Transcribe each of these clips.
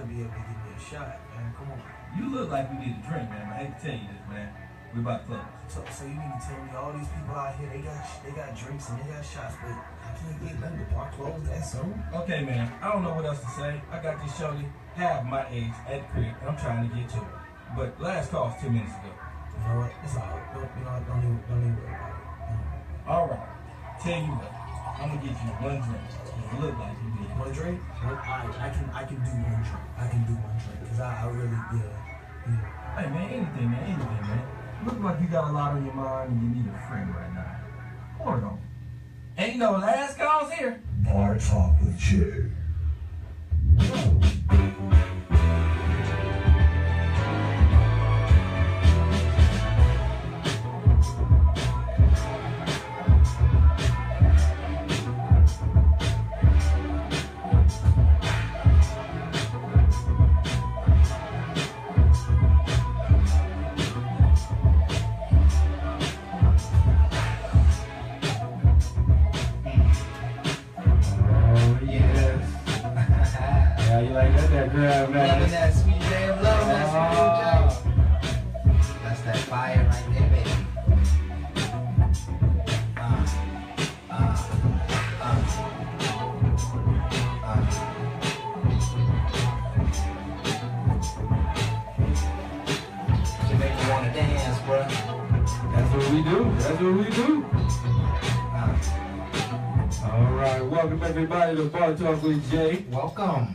be able to give me a shot, man. Come on. You look like you need a drink, man. I hate to tell you this, man. We about to close. So you need to tell me all these people out here, they got drinks and they got shots, but I can't get nothing. The bar closed that soon. Okay, man. I don't know what else to say. I got this shorty half my age at the crib, and I'm trying to get to her. But last call was 10 minutes ago. You know what? It's all right. Don't even worry about it. All right. Tell you what. I'm gonna get you one drink. You look like you need one drink. I can do one drink. I can do one drink because I really yeah. Hey man, anything, man. Look like you got a lot on your mind and you need a friend right now. Hold on. Ain't no last calls here. Bar Talk with Jay. Loving that sweet jam, loving that sweet jam. That's that fire right there, baby. You make me wanna dance, bro. That's what we do. All right, welcome everybody to Bar Talk with Jay. Welcome.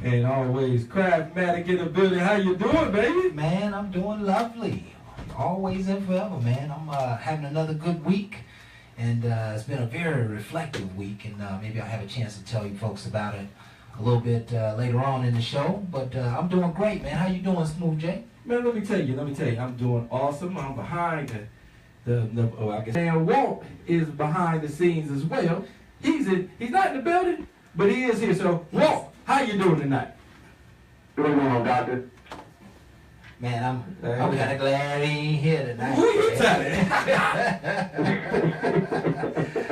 And always Craftmatic in the building. How you doing, baby? Man, I'm doing lovely. Always and forever, man. I'm having another good week. And it's been a very reflective week. And maybe I'll have a chance to tell you folks about it a little bit later on in the show. But I'm doing great, man. How you doing, Smooth J? Man, let me tell you. I'm doing awesome. I'm behind I guess Dan Walt is behind the scenes as well. He's not in the building, but he is here. So, Walt, how you doing tonight? Doing well, doctor. Man, I'm kind of glad he ain't here tonight. Who you telling?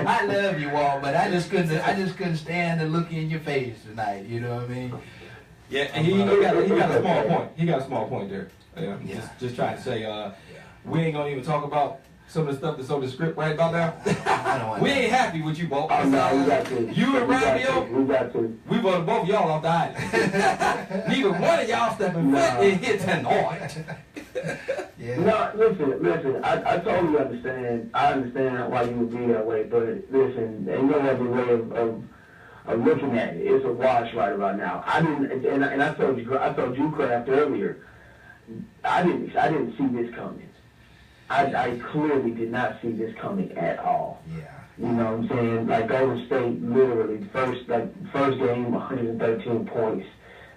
I love you all, but I just couldn't stand the look in your face tonight. You know what I mean? Yeah, and he got a small point. He got a small point there. Yeah. Just trying to say, we ain't gonna even talk about some of the stuff that's on the script right about now. We ain't happy with you, Bo. Oh, no, we got to. You and Rabio, we got to. We voted both y'all off the island. Neither one of y'all stepping foot in here tonight. Yeah. No, listen. I totally understand. I understand why you would be that way, but listen, ain't no other way of looking at it. It's a wash right about now. I told you, Kraft, earlier. I didn't see this coming. I clearly did not see this coming at all. Yeah. You know what I'm saying? Like Golden State, literally, first game, 113 points.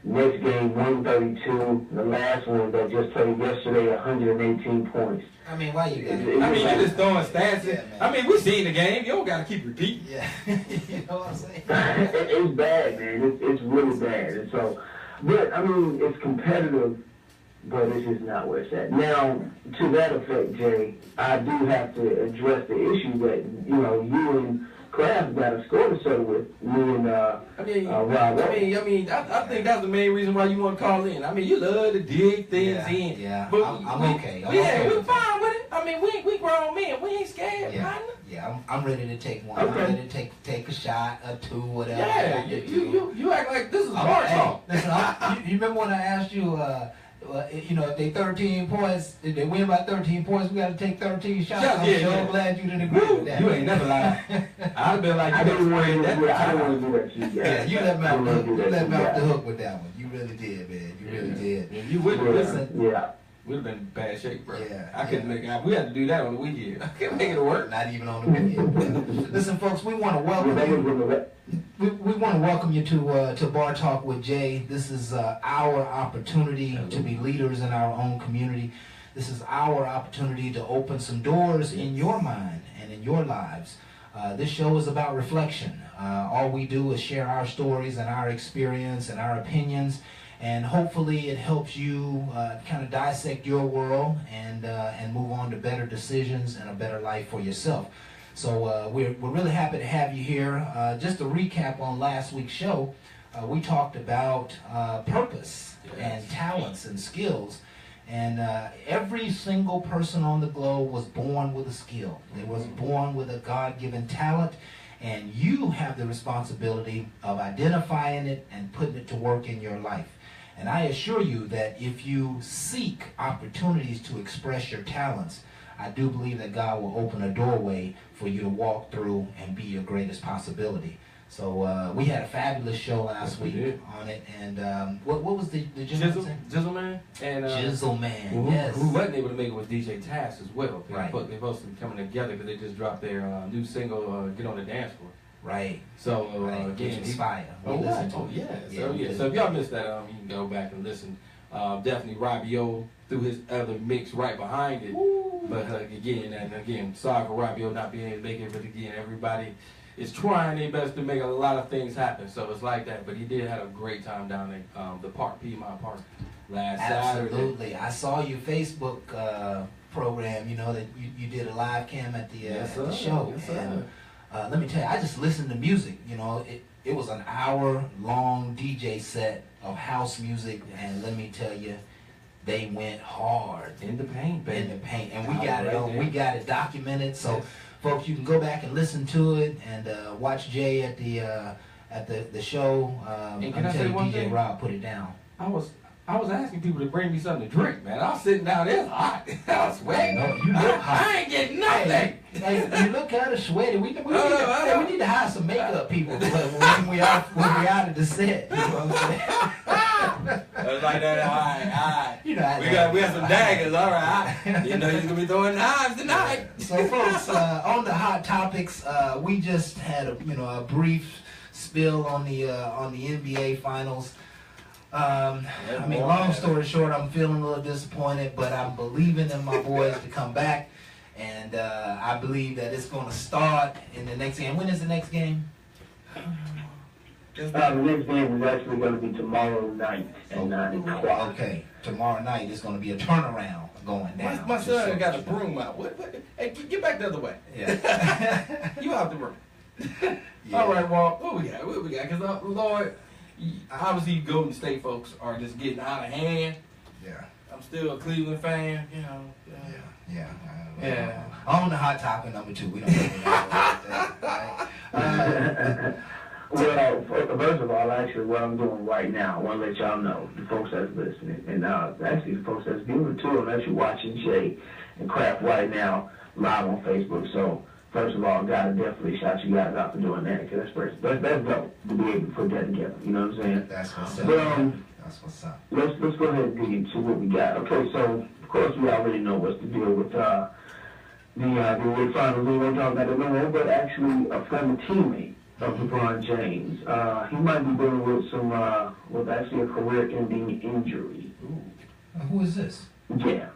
Next game, 132. The last one that just played yesterday, 118 points. I mean, why you? You just throwing stats. Yeah, I mean, we seen the game. You don't got to keep repeating. Yeah. You know what I'm saying? It's bad, man. It's really bad. And so, but I mean, it's competitive. But this is not where it's at. Now, to that effect, Jay, I do have to address the issue that, you and Kraft got a score to settle with, me and Rob. I think that's the main reason why you want to call in. I mean, you love to dig things in. Yeah, but I'm okay. We're fine with it. I mean, we grown men. We ain't scared, partner. Yeah, I'm ready to take one. Okay. I'm ready to take a shot or two, whatever. Yeah, you act like this is bar talk. Listen, you remember when I asked you, if they 13 points, if they win by 13 points, we got to take 13 shots. I'm glad you didn't agree with that. You ain't never lied. I'd be like, I don't want to do that. Yeah, you let me off the hook with that one. You really did, man. You really did. If you wouldn't listen. Yeah. We'd have been in bad shape, bro. Yeah, I couldn't make it. We had to do that on the weekend. I couldn't make it work. Not even on the weekend. Listen, folks, we want to welcome you. We want to welcome you to Bar Talk with Jay. This is our opportunity to be leaders in our own community. This is our opportunity to open some doors in your mind and in your lives. This show is about reflection. All we do is share our stories and our experience and our opinions. And hopefully it helps you kind of dissect your world and move on to better decisions and a better life for yourself. So we're really happy to have you here. Just to recap on last week's show, we talked about purpose and Yes. talents and skills. And every single person on the globe was born with a skill. They was born with a God-given talent. And you have the responsibility of identifying it and putting it to work in your life. And I assure you that if you seek opportunities to express your talents, I do believe that God will open a doorway for you to walk through and be your greatest possibility. So we had a fabulous show last week on it. And what was the gentleman's name? Jizzleman and Jizzleman, yes. who wasn't able to make it with DJ Task as well. Right. They're supposed to be coming together because they just dropped their new single, Get on the Dance Floor. Right. So Right. again, It's fire. We Oh, listened to oh it. yeah. Yeah, So if y'all missed that, you can go back and listen. Definitely Robbie O threw his other mix right behind it. But again, sorry for Robbie O not being able to make it. But again, everybody is trying their best to make a lot of things happen. So it's like that. But he did have a great time down at the park, Piedmont Park, last Saturday. Absolutely. I saw your Facebook program, you know, that you did a live cam at the, Yes, at the sir. show. Yes, sir. And let me tell you, I just listened to music. You know, it was an hour-long DJ set of house music, and let me tell you, they went hard. In the paint, baby. In the paint, and we Out got it right on. there. We got it documented. So, Yes. folks, you can go back and listen to it and watch Jay at the show. And can I say until one DJ thing? Rob put it down. I was asking people to bring me something to drink, man. I was sitting down there hot. I was sweating. No, you look hot. I ain't getting nothing. Hey, you look kind of sweaty. We need I know. to hire some makeup people when we out of the set. You know what I'm saying? I was like that. All right. You know, We got some daggers. All right. You know you're gonna be throwing knives tonight. So, folks, on the hot topics, we just had a brief spill on the NBA finals. I mean, long story short, I'm feeling a little disappointed, but I'm believing in my boys to come back, and I believe that it's going to start in the next game. When is the next game? The next game is actually going to be tomorrow night at 9 o'clock. Okay, tomorrow night is going to be a turnaround going down. My Just son so got a you know. broom out. What? Hey, get back the other way. Yeah. You out the room. Yeah. All right, Walt. What we got? Because Lord, obviously Golden State folks are just getting out of hand. Yeah. I'm still a Cleveland fan. You know. Yeah. On the hot topic number 2, we don't really know about that, right? Well, first of all, actually, what I'm doing right now, I want to let y'all know, the folks that's listening, and actually the folks that's viewing too, I'm actually watching Jay and Kraft right now live on Facebook. So, first of all, gotta definitely shout you guys out for doing that, because that's dope to be able to put that together. You know what I'm saying? That's what's up. But, That's what's up. let's go ahead and dig into what we got. Okay, so of course we already know what's the deal with the NBA Finals. We won't talk about it no more, but actually a former teammate of LeBron James, he might be dealing with some with actually a career-ending injury. Who is this? Yeah.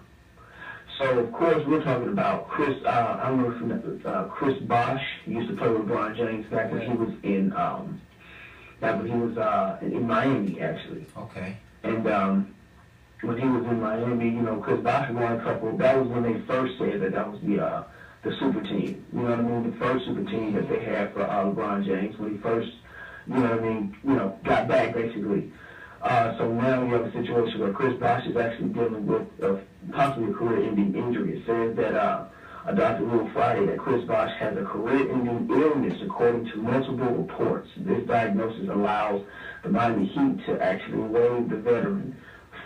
So of course we're talking about Chris. I don't know if you know Chris Bosh. He used to play with LeBron James back when he was in in Miami actually. Okay. And when he was in Miami, you know, Chris Bosh won a couple. That was when they first said that was the super team. You know what I mean? The first super team that they had for LeBron James when he first, you know what I mean, got back basically. So now you have a situation where Chris Bosh is actually dealing with possibly a career-ending injury. It says that a doctor ruled Friday that Chris Bosh has a career-ending illness according to multiple reports. This diagnosis allows the Miami Heat to actually waive the veteran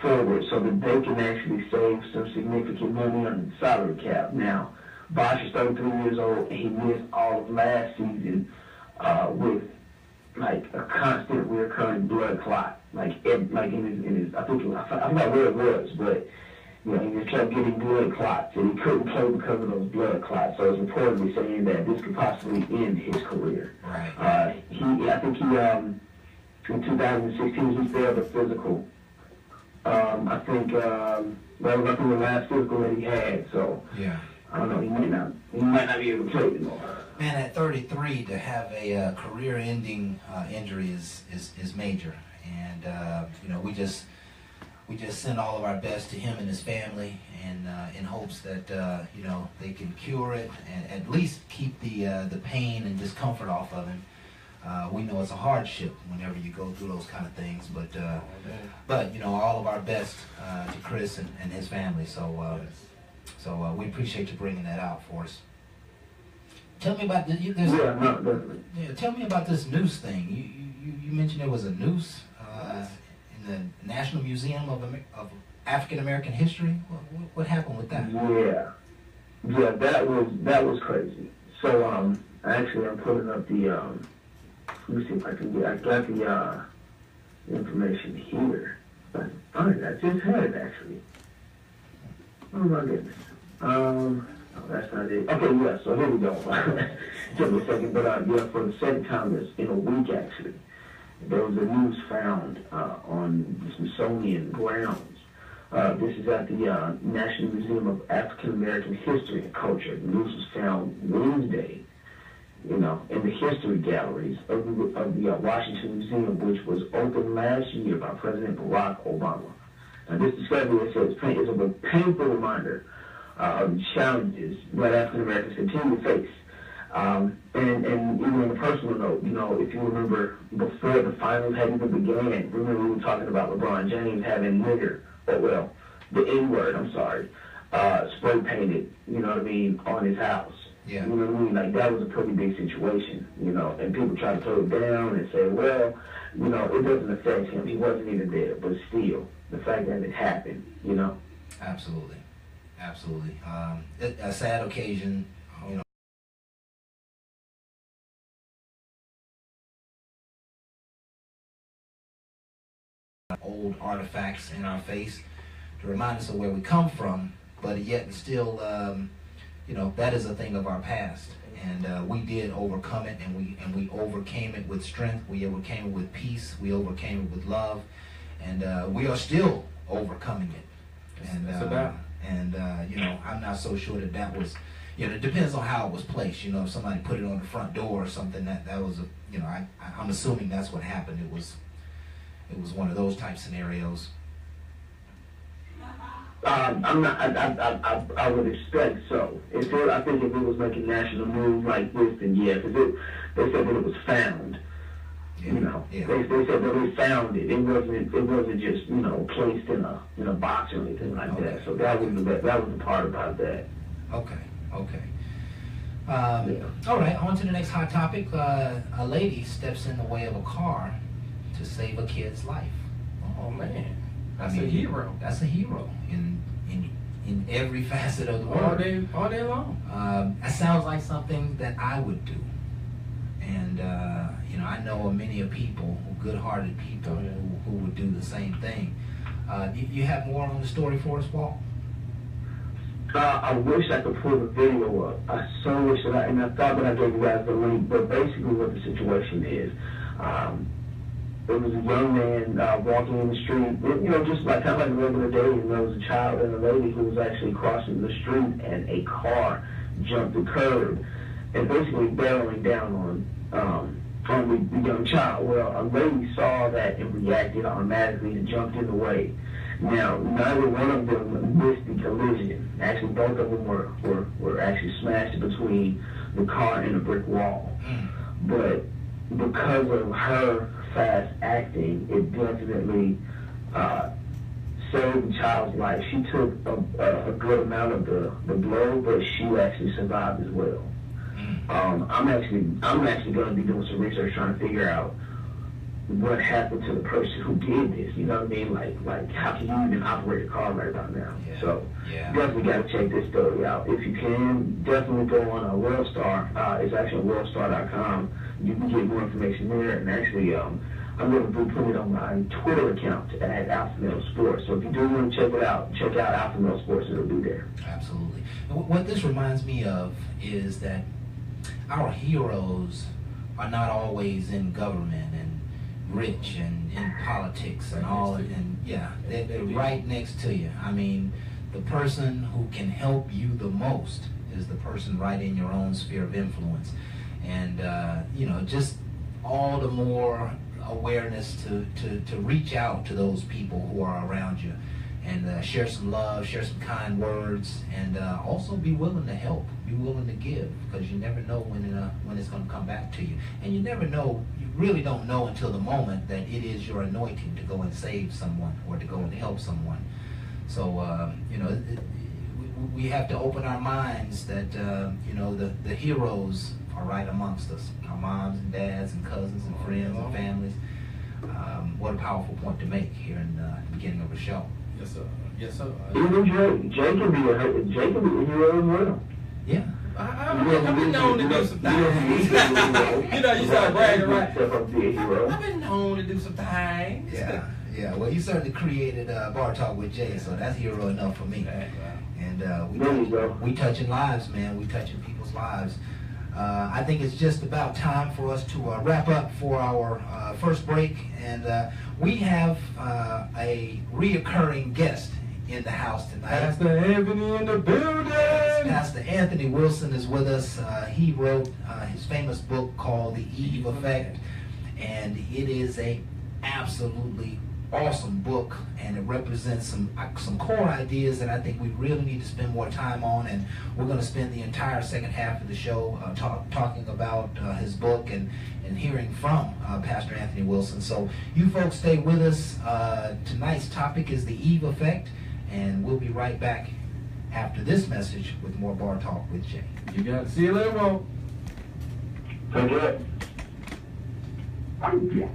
forward so that they can actually save some significant money on the salary cap. Now, Bosh is 33 years old, and he missed all of last season with like a constant recurring blood clot, like in his I forgot where it was, but he just kept getting blood clots, and he couldn't play because of those blood clots. So it's reportedly saying that this could possibly end his career. Right. I think in 2016 he failed a physical. I think that was up in the last physical that he had. So Yeah. I don't know. He might not be able to play anymore. Man, at 33 to have a career-ending injury is major, and we just send all of our best to him and his family, and in hopes that they can cure it and at least keep the pain and discomfort off of him. We know it's a hardship whenever you go through those kind of things, but you know, all of our best to Chris and his family. So we appreciate you bringing that out for us. Tell me about tell me about this noose thing. You mentioned there was a noose in the National Museum of African American History. What happened with that? Yeah, that was crazy. So actually, I'm pulling up the let me see if I can get. I got the information here. I just had it actually. Oh my goodness. Oh, that's not it. Okay, yeah. So here we go. Took me a second, but yeah, for the second time in a week actually, there was a noose found on the Smithsonian grounds. This is at the National Museum of African American History and Culture. The noose was found Wednesday, you know, in the history galleries of the Washington Museum, which was opened last year by President Barack Obama. Now, this discovery, it says, is a painful reminder of the challenges that African Americans continue to face. And even on a personal note, you know, if you remember before the finals had even began, remember we were talking about LeBron James having nigger, or well, the N-word, I'm sorry, spray painted, you know what I mean, on his house. Yeah. You know what I mean? Like, that was a pretty big situation, you know, and people try to throw it down and say, well, you know, it doesn't affect him. He wasn't even there, but still, the fact that it happened, you know? Absolutely. Absolutely. A sad occasion, you know. Old artifacts in our face to remind us of where we come from, but yet still, you know, that is a thing of our past, and we did overcome it, and we overcame it with strength. We overcame it with peace. We overcame it with love, and we are still overcoming it. And you know, I'm not so sure that was, you know, it depends on how it was placed. You know, if somebody put it on the front door or something, that was a, you know, I'm assuming that's what happened. It was one of those type scenarios. I'm not. I would expect so. I think if it was making national news like this, then yeah, because they said that it was found. Yeah. You know, Yeah. they said that they found it. It wasn't just, you know, placed in a box or anything like Okay. that. So that was the part about that. Okay. Yeah. All right, on to the next hot topic. A lady steps in the way of a car to save a kid's life. Oh man, I that's mean, a hero. That's a hero in every facet of the world. All day long. That sounds like something that I would do. And you know, I know many of people, good-hearted people, who would do the same thing. You have more on the story for us, Walt? I wish I could pull the video up. I so wish that I thought that I gave you guys the link, but basically what the situation is, there was a young man walking in the street, you know, just like kind of like a regular day, and there was a child and a lady who was actually crossing the street, and a car jumped the curb and basically barreling down on the young child. Well, a lady saw that and reacted automatically and jumped in the way. Now, neither one of them missed the collision. Actually, both of them were actually smashed between the car and a brick wall. But because of her fast acting, it definitely saved the child's life. She took a good amount of the blow, but she actually survived as well. I'm actually going to be doing some research trying to figure out what happened to the person who did this. You know what I mean? Like how can you even operate a car right about now? Yeah. So Yeah. definitely got to check this story out. If you can, definitely go on WorldStar. It's actually on WorldStar.com. You can get more information there. And actually, I'm going to be putting it on my Twitter account at Alpha Male Sports. So if you do want to check it out, check out Alpha Male Sports. It'll be there. Absolutely. What this reminds me of is that our heroes are not always in government and rich and in politics and all, and yeah, they're right next to you. I mean, the person who can help you the most is the person right in your own sphere of influence. And you know, just all the more awareness to reach out to those people who are around you and share some love, share some kind words, and also be willing to help, be willing to give, because you never know when it's going to come back to you, and you never know really don't know until the moment that it is your anointing to go and save someone or to go and help someone. So, you know, we have to open our minds that, you know, the heroes are right amongst us. Our moms and dads and cousins and friends and families. What a powerful point to make here in the beginning of the show. Yes, sir. Yes, sir. Even Jay can be a hero as well. Yeah. I've been known to do some things. You know, you start bragging, right? I've been known to do some things. Yeah. Well, you certainly created Bar Talk with Jay, so that's hero enough for me. And we touching lives, man. We touching people's lives. I think it's just about time for us to wrap up for our first break, and we have a reoccurring guest in the house tonight. Pastor Anthony in the building. Pastor Anthony Wilson is with us. He wrote his famous book called The Eve Effect, and it is a absolutely awesome book, and it represents some core ideas that I think we really need to spend more time on, and we're going to spend the entire second half of the show talking about his book and hearing from Pastor Anthony Wilson. So you folks stay with us. Tonight's topic is the Eve Effect, and we'll be right back after this message with more Bar Talk with Jay. You got to see you later, Walt. Thank you.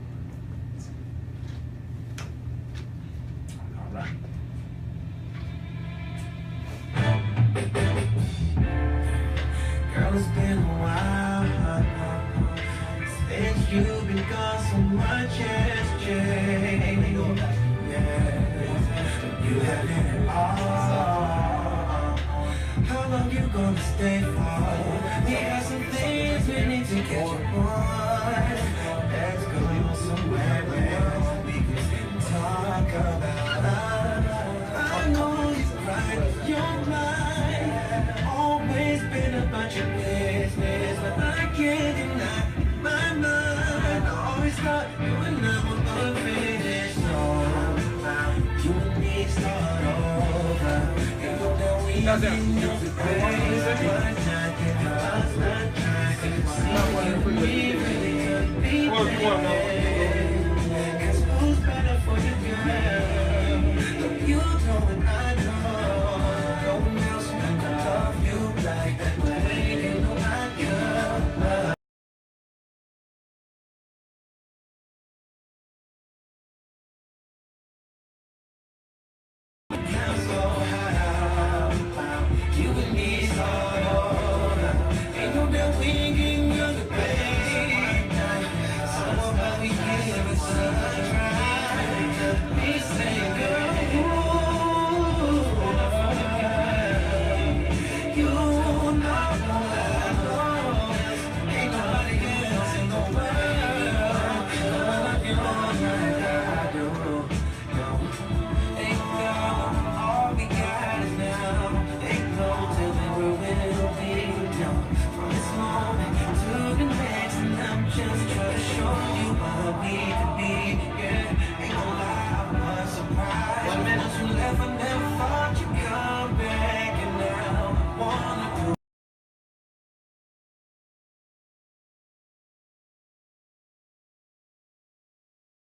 Girl, it's been a while since you've been gone so much as Jay. Yeah, you have it all. How long you gonna stay for? We got some things we need to catch up on. Let's go somewhere where we can sit and talk about. I know it's right, you're mine. Always been about your business, but I can't deny my mind. I always thought you and I were gonna finish. So you and me start over. You know that we need to pray, but not give us not trying. See you, we really be there. 'Cause who's better for you, girl? You know and I know. No one else can love you like that way. You know I could. You and me start over. Ain't no doubt we ain't getting younger, baby. So about we give it a try. We say, girl, you know I know. Ain't nobody else in the world love you like I do. Ain't no, all we got is now. Ain't no telling where we'll be. From this moment to the next, and I'm just trying to show you what we could be. Yeah, ain't no lie, I was surprised. Once you left, I never thought you'd come back, and now I wanna prove.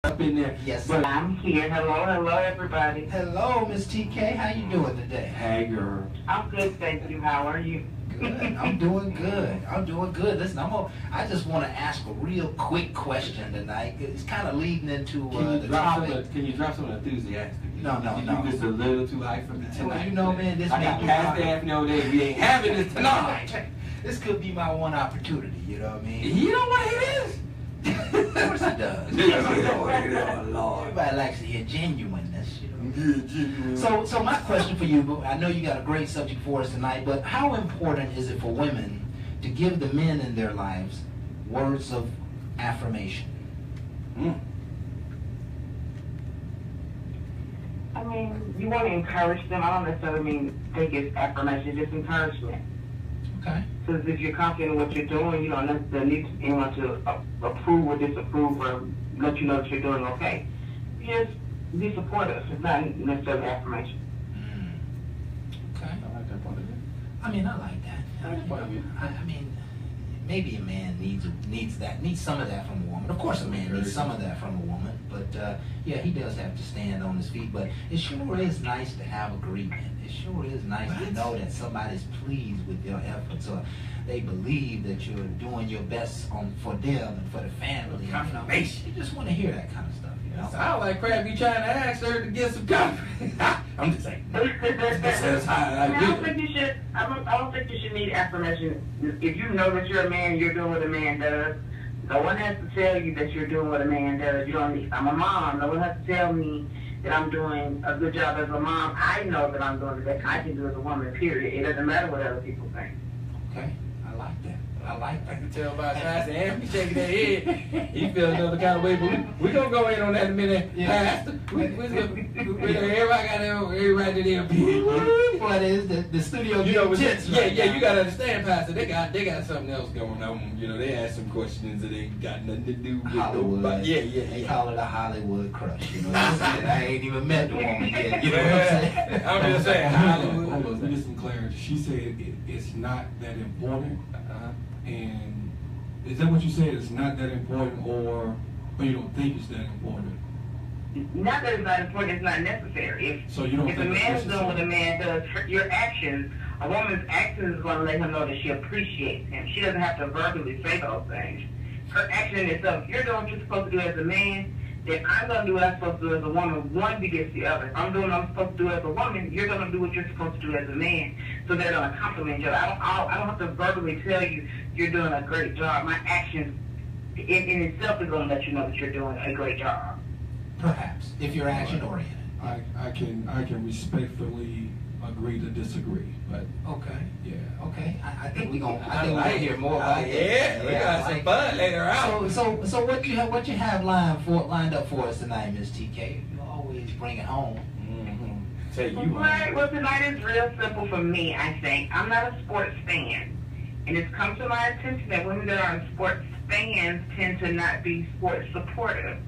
Up in there. Yes, But I'm here. Hello, everybody. hello, Miss TK. How you doing today? hey, girl. I'm good, thank you. How are you? Good. I'm doing good. I'm doing good. Listen, I just want to ask a real quick question tonight. It's kind of leading into the topic. Can you drop some enthusiastic? No. You just a little too high for me tonight. Well, you know, man, this I got may be Pastor my- Anthony over there. We ain't having this tonight. This could be my one opportunity. You know what I mean? You don't want to hear this? Of course it does. Oh, Lord. Everybody likes to hear genuineness, you know. So my question for you, I know you got a great subject for us tonight, but how important is it for women to give the men in their lives words of affirmation? I mean, you want to encourage them. I don't necessarily mean think it's affirmation, just encouragement. Okay. Because if you're confident in what you're doing, you don't necessarily need anyone to approve or disapprove or let you know that you're doing okay. Just be supportive. It's not necessarily affirmation. Okay. I like that part of it. I mean, I like that. That's part of it. I mean, maybe a man needs some of that from a woman. Of course, a man needs some of that from a woman, but yeah, he does have to stand on his feet. But it sure is nice to have agreement. It sure is nice to know that somebody's pleased with your efforts, or they believe that you're doing your best for them and for the family. Confirmation. You just want to hear that kind of stuff, you know. Sound like crap. You trying to ask her to get some confidence? I'm just saying. That's how I I do don't it. think you should. I don't think you should need affirmation. If you know that you're a man, you're doing what a man does. No one has to tell you that you're doing what a man does. You don't need. I'm a mom. No one has to tell me that I'm doing a good job as a mom. I know that I'm doing the best I can do as a woman. Period. It doesn't matter what other people think. Okay, I like that. I can tell by his eyes and Anthony shaking their head. He feels another kind of way, but we're going to go in on that in a minute. Yeah. Pastor, everybody got everybody there. What is the studio? You know, intense yeah, right yeah, now. you got to understand, Pastor, they got something else going on. You know, they ask some questions that ain't got nothing to do with Hollywood. They Yeah. call it a Hollywood crush. You know, I ain't even met the woman yet. You know what I'm saying? I'm just saying, Hollywood. Hold on, let me get some clarity. She said it's not that important. And is that what you said? It's not that important, or you don't think it's that important? Not that it's not important, it's not necessary. So you don't If a think it's man is doing necessary? what a man does, your actions, a woman's actions is going to let him know that she appreciates him. She doesn't have to verbally say those things. Her action in itself, if you're doing what you're supposed to do as a man, then I'm going to do what I'm supposed to do as a woman. One begets the other. If I'm doing what I'm supposed to do as a woman, you're going to do what you're supposed to do as a man. So they're going to complement each other. I don't have to verbally tell you you're doing a great job. My actions in itself is going to let you know that you're doing a great job. Perhaps, if you're action oriented. I can respectfully agree to disagree, but Okay. yeah. Okay. I think we're gonna hear more about that. Yeah, we got some fun later out. So what you have lined up for us tonight, Miss TK? You always bring it home. Take you Right. Well, tonight is real simple for me, I think. I'm not a sports fan. And it's come to my attention that women that aren't sports fans tend to not be sports supportive.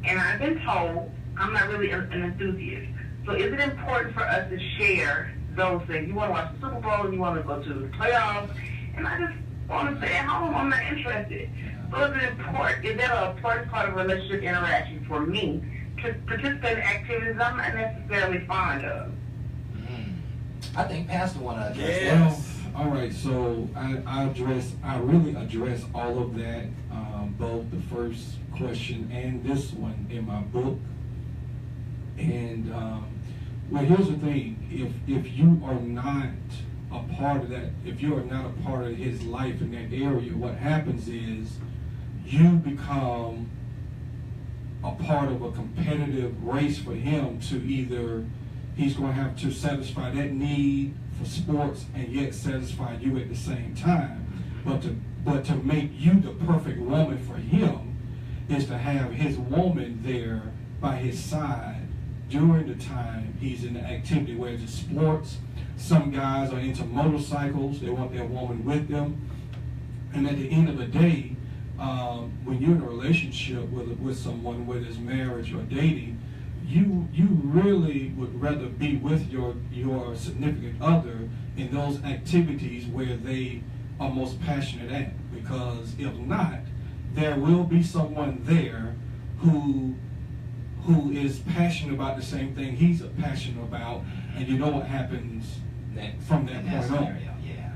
And I've been told I'm not really an enthusiast. So is it important for us to share those things? You want to watch the Super Bowl and you want to go to the playoffs, and I just want to stay at home. I'm not interested. So is it important? Is that an important part of relationship interaction for me to participate in activities I'm not necessarily fond of? I think Pastor want to address Yes. Well, all right. So I really address all of that, both the first question and this one in my book. And well, here's the thing: if you are not a part of that, if you are not a part of his life in that area, what happens is you become a part of a competitive race for him to either he's going to have to satisfy that need for sports and yet satisfy you at the same time. But to make you the perfect woman for him is to have his woman there by his side during the time he's in the activity, whether it's sports. Some guys are into motorcycles, they want their woman with them. And at the end of the day, when you're in a relationship with someone, whether it's marriage or dating, you really would rather be with your significant other in those activities where they are most passionate at. Because if not, there will be someone there who is passionate about the same thing he's passionate about, and you know what happens from that point on. scenario. Yeah.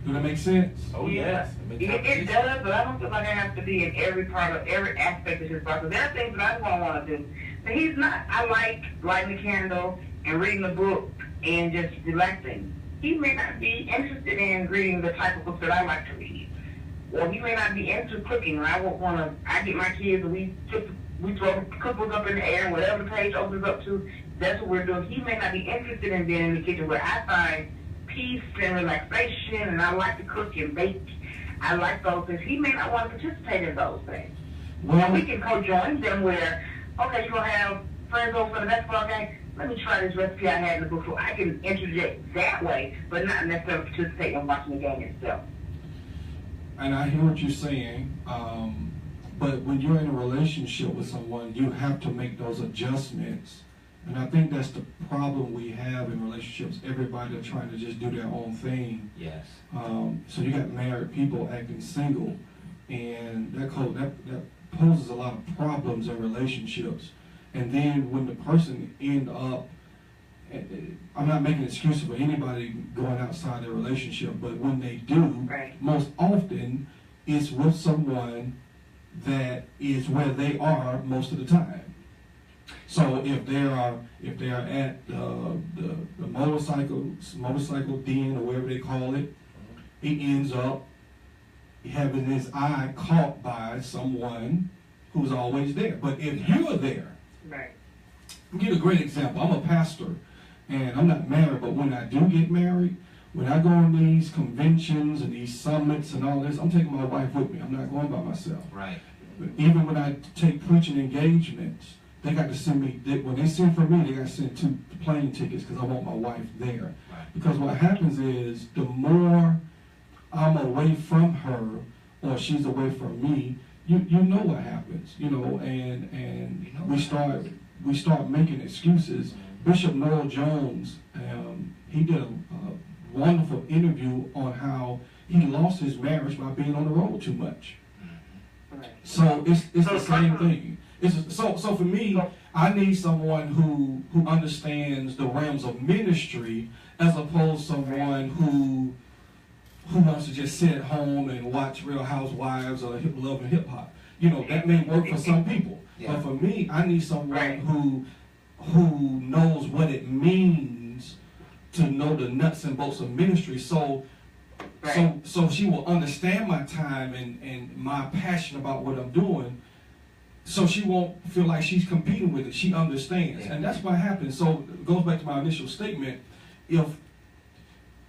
Do that make sense? Oh, yes. It does, but I don't feel like I have to be in every part of every aspect of his process. There are things that I won't want to do. But he's not. I like lighting a candle and reading a book and just relaxing. He may not be interested in reading the type of books that I like to read. Or he may not be into cooking, and I won't want to. I get my kids and we throw the cookbook up in the air, and whatever the page opens up to, that's what we're doing. He may not be interested in being in the kitchen, where I find peace and relaxation, and I like to cook and bake. I like those things. He may not want to participate in those things. Well, we can co-join them where, okay, you're going to have friends over for the basketball game. Let me try this recipe I had in the book, so I can interject that way, but not necessarily participate in watching the game itself. And I hear what you're saying, but when you're in a relationship with someone, you have to make those adjustments And I think that's the problem we have in relationships. Everybody are trying to just do their own thing. Yes. So you got married people acting single, and that poses a lot of problems in relationships. And then when the person end up, I'm not making excuses for anybody going outside their relationship, but when they do, most often it's with someone that is where they are most of the time. So if they are at the motorcycle den or whatever they call it, he ends up having his eye caught by someone who's always there. But if you're there, I'll give you a great example. I'm a pastor, and I'm not married, but when I do get married, when I go on these conventions and these summits and all this, I'm taking my wife with me. I'm not going by myself. Right. But even when I take preaching engagements, they got to send me, when they send for me, they got to send 2 plane tickets because I want my wife there. Right. Because what happens is, the more I'm away from her or she's away from me, you know what happens, and we start making excuses. Bishop Noel Jones, he did a wonderful interview on how he lost his marriage by being on the road too much. So it's the same thing. So for me, I need someone who understands the realms of ministry as opposed to someone who wants to just sit at home and watch Real Housewives or Love and Hip Hop. That may work for some people. Yeah. But for me, I need someone who knows what it means to know the nuts and bolts of ministry. So she will understand my time and my passion about what I'm doing. So she won't feel like she's competing with it. She understands. And that's what happens. So it goes back to my initial statement. If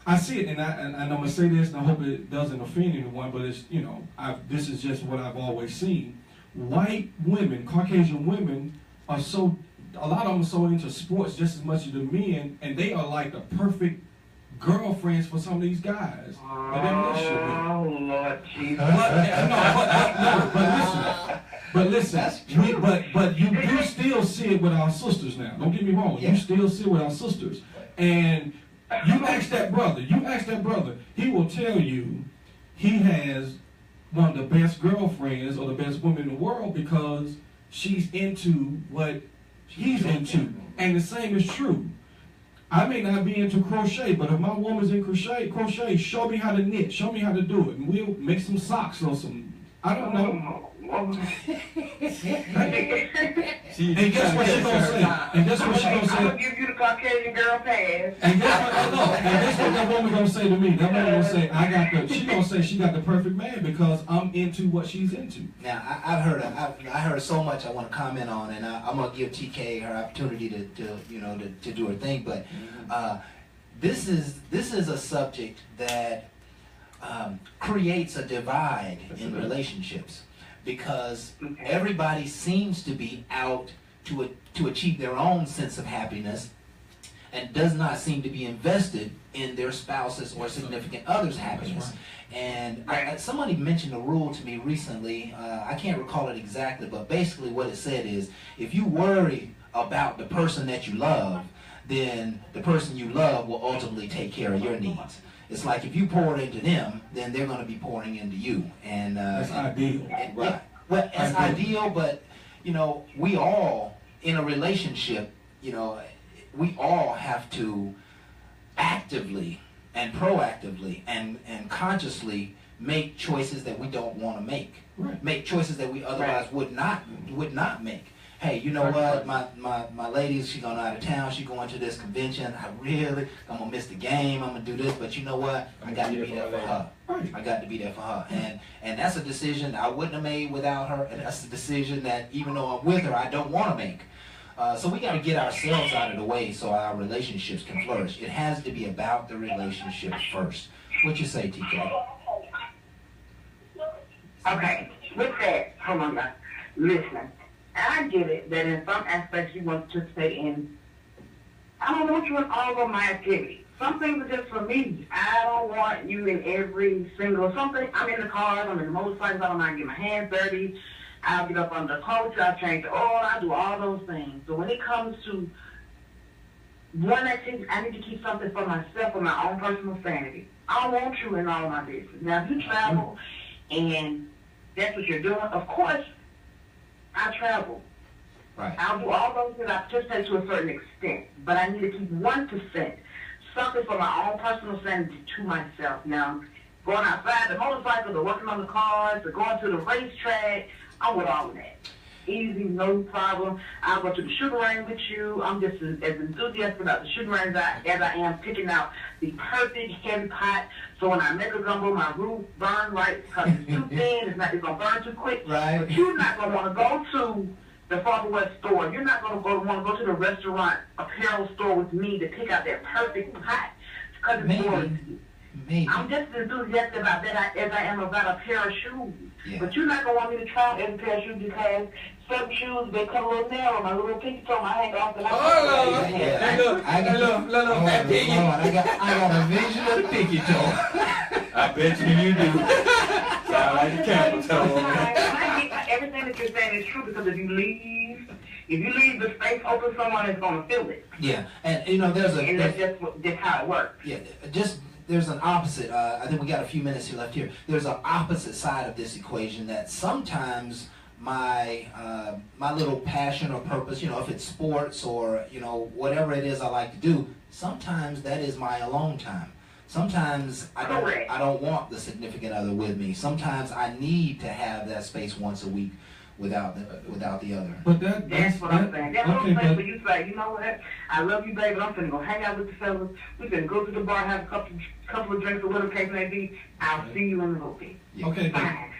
I see it, and I'm going to say this, and I hope it doesn't offend anyone, but it's, this is just what I've always seen. White women, Caucasian women, a lot of them are so into sports just as much as the men, and they are like the perfect girlfriends for some of these guys. Oh, Lord Jesus. But listen, but you do still see it with our sisters now. Don't get me wrong. You still see it with our sisters. And you ask that brother, he will tell you he has one of the best girlfriends or the best women in the world because she's into what he's into. And the same is true. I may not be into crochet, but if my woman's in crochet, show me how to knit, show me how to do it, and we'll make some socks or some, I don't know. And guess what she's gonna say? And guess what she's gonna say? I'm gonna give you the Caucasian girl pass. And guess what that woman gonna say to me? That woman gonna say, she's gonna say she got the perfect man because I'm into what she's into. Now I heard so much I want to comment on, and I'm gonna give TK her opportunity to do her thing. But this is a subject that creates a divide in relationships. Because everybody seems to be out to achieve their own sense of happiness and does not seem to be invested in their spouse's or significant other's happiness. And somebody mentioned a rule to me recently, I can't recall it exactly, but basically what it said is, if you worry about the person that you love, then the person you love will ultimately take care of your needs. It's like if you pour into them, then they're going to be pouring into you. And that's ideal. Right. Well, it's ideal, but we all in a relationship, we all have to actively and proactively and consciously make choices that we don't want to make. Right. Make choices that we otherwise would not make. Hey, you know what? My lady, she's going out of town. She's going to this convention. I'm gonna miss the game. I'm gonna do this, but you know what? I got to be there for her. I got to be there for her, and that's a decision I wouldn't have made without her. And that's a decision that even though I'm with her, I don't want to make. So we got to get ourselves out of the way so our relationships can flourish. It has to be about the relationship first. What you say, TK? Okay, with that, hold on now. Listen. I get it that in some aspects you want to participate in. I don't want you in all of my activities. Some things are just for me. I don't want you in every single something. I'm in the cars, I'm in the motorcycles, I don't mind getting my hands dirty. I'll get up under the coach, I'll change the oil, I do all those things. So when it comes to one activity, I need to keep something for myself, for my own personal sanity. I don't want you in all my business. Now, if you travel and that's what you're doing, of course, I travel. Right. I'll do all those things. I participate to a certain extent, but I need to keep 1%, something for my own personal sanity to myself. Now, going outside the motorcycle, or working on the cars, or going to the racetrack, I'm with all of that. Easy, no problem. I'll go to the shooting range with you. I'm just as enthusiastic about the shooting range as I am picking out the perfect heavy pot. So when I make a gumbo, my root burn right because it's too thin. It's going to burn too quick. Right. But you're not going to want to go to the Farther West store. You're not going to want to go to the restaurant apparel store with me to pick out that perfect pot because it's boring. Maybe. I'm just as enthusiastic about that as I am about a pair of shoes. Yeah. But you're not going to want me to try every pair of shoes because some shoes, they come a little narrow. My little pinky toe, my hand off the line. Oh, Yeah. look, fat piggy. Hold on, I got a vision of pinky toe. I bet you do. Sound like a camel toe. Everything that you're saying is true because if you leave the space open, someone is going to feel it. Yeah, and you know, And that's just how it works. Yeah, there's an opposite. I think we got a few minutes here left here. There's an opposite side of this equation that sometimes my little passion or purpose, you know, if it's sports or, you know, whatever it is I like to do, sometimes that is my alone time. Sometimes I don't want the significant other with me. Sometimes I need to have that space once a week without the other. But that's what I'm saying. That's what I'm saying. But you say, you know what? I love you, baby. I'm finna go hang out with the fellas. We finna go to the bar, have a couple of drinks or whatever case may be. I'll see you in a little bit. Yeah. Okay,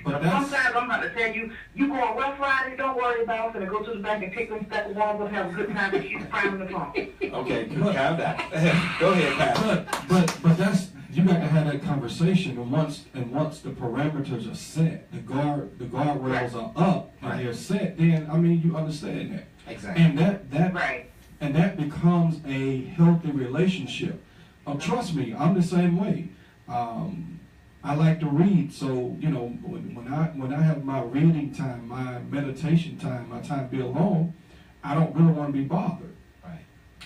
but that's... Sometimes I'm about to tell you, you going Rough Friday, don't worry about it. I'm finna go to the back and pick them stack of walls up, have a good time, and she's priming the phone. Okay, calm down. Go ahead, Pat. But that's, you got to have that conversation, and once the parameters are set, the guardrails are up and they're set, then I mean you understand that. Exactly. And that Right. and that becomes a healthy relationship. Trust me, I'm the same way. I like to read, so you know when I have my reading time, my meditation time, my time to be alone, I don't really want to be bothered.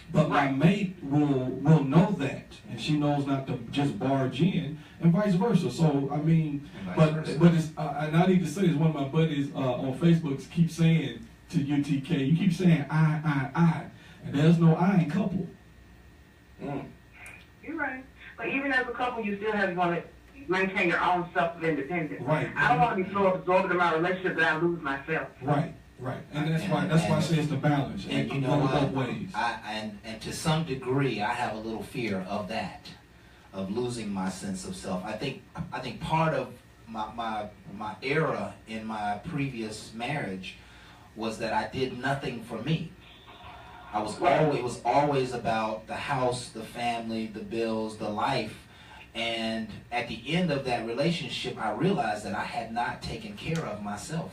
But my mate will know that, and she knows not to just barge in, and vice versa. So I mean, but it's and I need to say this. One of my buddies on Facebook keeps saying to UTK, you keep saying I, and there's no I in couple. You're right. But even as a couple, you still have to want to maintain your own self-independence. Right. I don't want to be so absorbed in my relationship that I lose myself. Right. And that's why I say it's the balance. And you know both what? ways. And to some degree, I have a little fear of that, of losing my sense of self. I think part of my era in my previous marriage was that I did nothing for me. It was always about the house, the family, the bills, the life. And at the end of that relationship, I realized that I had not taken care of myself.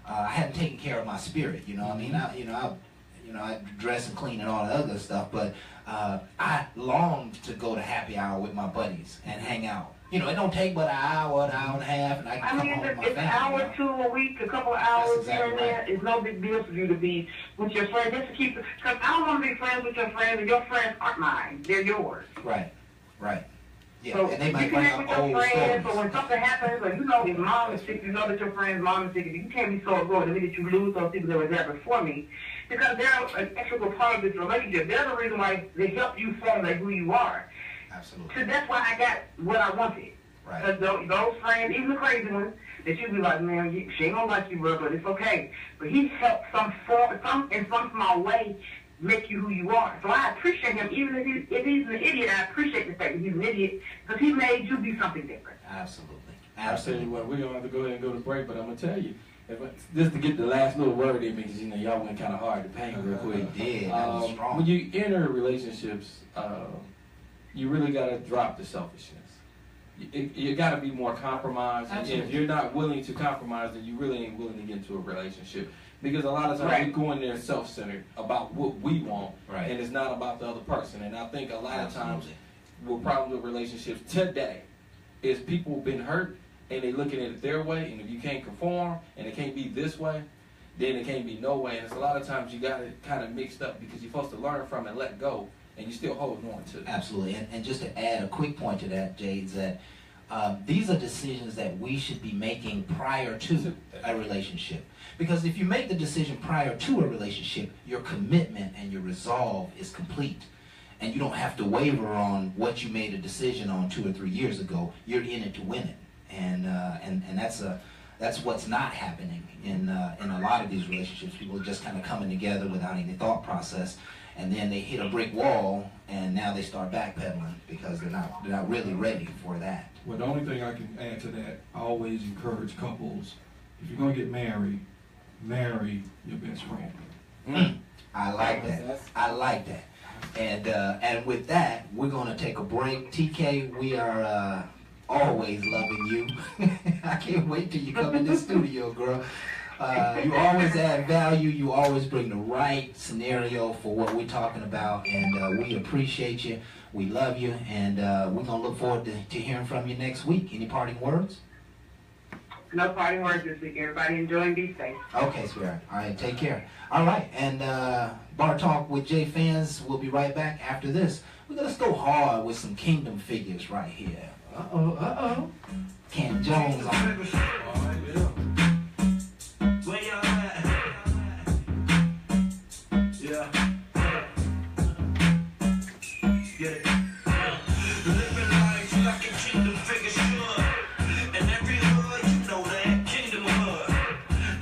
I hadn't taken care of my spirit. You know, I mean, I dress and clean and all the other stuff, but I longed to go to happy hour with my buddies and hang out. You know, it don't take but an hour and a half, and I can come home with my family. It's an hour or two a week, a couple of hours here and there. It's no big deal for you to be with your friends, just to keep it. Because I don't want to be friends with your friends, and your friends aren't mine. They're yours. Right. Yeah, so and they might you bring connect up with your old friends, stories. or when something happens, or you know his mom is sick, you know that your friend's mom is sick, you can't be so absorbed to me that you lose those people that were there before me. Because they're an integral part of this relationship. They're the reason why they help you formulate who you are. Absolutely. So that's why I got what I wanted. Right. Because those friends, even the crazy ones, that you be like, man, she ain't gonna like you, bro, but it's okay. But he helped in some small way, make you who you are. So I appreciate him, even if he's an idiot. I appreciate the fact that he's an idiot because he made you be something different. Absolutely. I'll tell you what, we're gonna have to go ahead and go to break, but I'm gonna tell you, just to get the last little word in, because you know y'all went kind of hard to paint real quick. Yeah, that was strong. When you enter relationships, you really gotta drop the selfishness. You got to be more compromised. Absolutely. And if you're not willing to compromise, then you really ain't willing to get into a relationship. Because a lot of times we go in there self-centered about what we want, and it's not about the other person. And I think a lot of times with problems with relationships today is people been hurt and they looking at it their way. And if you can't conform and it can't be this way, then it can't be no way. And it's a lot of times you got it kind of mixed up because you're supposed to learn from and let go. and you're still holding on to. Absolutely. And just to add a quick point to that, Jay, is that these are decisions that we should be making prior to a relationship. Because if you make the decision prior to a relationship, your commitment and your resolve is complete. And you don't have to waver on what you made a decision on 2 or 3 years ago. You're in it to win it. And that's what's not happening in a lot of these relationships. People are just kind of coming together without any thought process, and then they hit a brick wall, and now they start backpedaling because they're not really ready for that. Well, the only thing I can add to that, I always encourage couples, if you're going to get married, marry your best friend. I like that. I like that. And with that, we're going to take a break. TK, we are always loving you. I can't wait till you come in this studio, girl. You always add value. You always bring the right scenario for what we're talking about, and we appreciate you. We love you, and we're going to look forward to hearing from you next week. Any parting words? No parting words this week. Everybody enjoy and be safe. Okay, sweetheart. All right, take care. All right, and Bar Talk with Jay fans, we'll be right back after this. Let's go hard with some Kingdom figures right here. Uh-oh. Ken Jones on. Where y'all at? Yeah. Get it. Living life like a kingdom figure, sure. And every hood, you know that kingdom hood.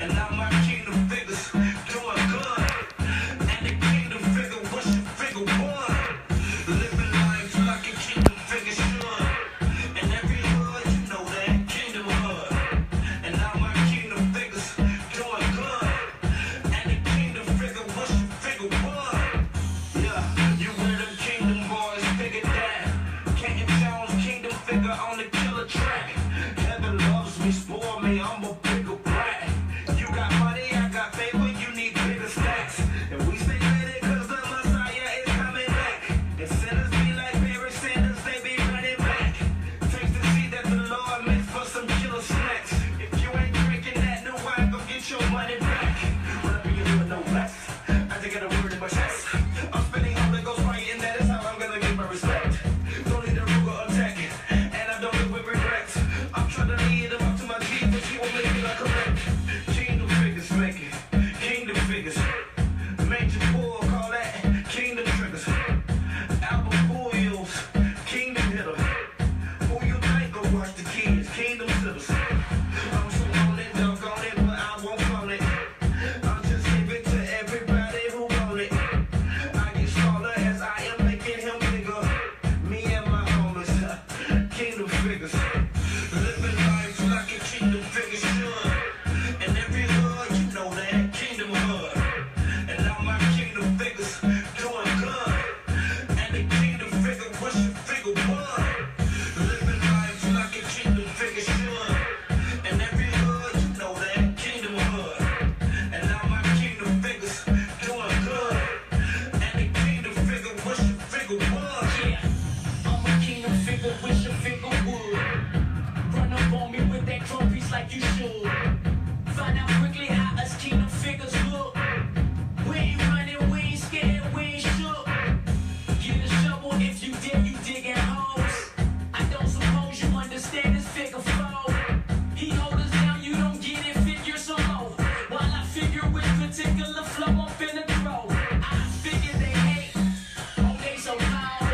And now my kingdom figures doing good. And the kingdom figure, what's your figure one? Living life like a kingdom figure, sure. And every hood, you know that kingdom hood. And now my kingdom figures doing good. And the kingdom figure, what's your figure one? Yeah, you wear them kingdom boys, figure that. Canton Jones, kingdom figure on the killer track. Heaven loves me, spoil me, I'm a bigger brat. You got money, I got favor, you need bigger stacks. And we stay ready cause the Messiah is coming back. And sinners be like Barry Sanders, they be running back. Taste to see that the Lord makes for some killer snacks. If you ain't drinking that new wine, go get your money back. Whatever you do, no less. I just got a word in my chest. I'm spinning Holy Ghost right, and that is how I'm gonna give my respect. Don't need a Ruger attack, and I don't live with regrets. I'm trying to lead them up to my G, but she won't make me like correct. Kingdom figures make it, kingdom figures. Major pull, call that kingdom triggers. Album bulls, kingdom hitter. Who you think go watch the kids, kingdom sitters. I'm so on it, dunk on it, but I won't phone it. I'll just give it to everybody who want it. I get smaller as I am making him bigger. Me and my homies, kingdom figures. Living life like a kingdom figure should. And every hood, you know that kingdom hood. And now my kingdom figures doing good. And the kingdom figure, what's your figure one? Living life like a kingdom figure should. And every hood, you know that kingdom hood. And now my kingdom figures doing good. And the kingdom figure, what's your figure one? Yeah, I'm a kingdom figure, what's your figure would? Run up on me with that drum piece like you should. Find out quickly how us kingdom figures look. We ain't running, we ain't scared, we ain't shook. Get a shovel if you dare, you digging holes. I don't suppose you understand this figure flow. He hold us down, you don't get it, figure so low. While I figure with particular flow, I'm finna throw. I figure they hate, oh they so cold.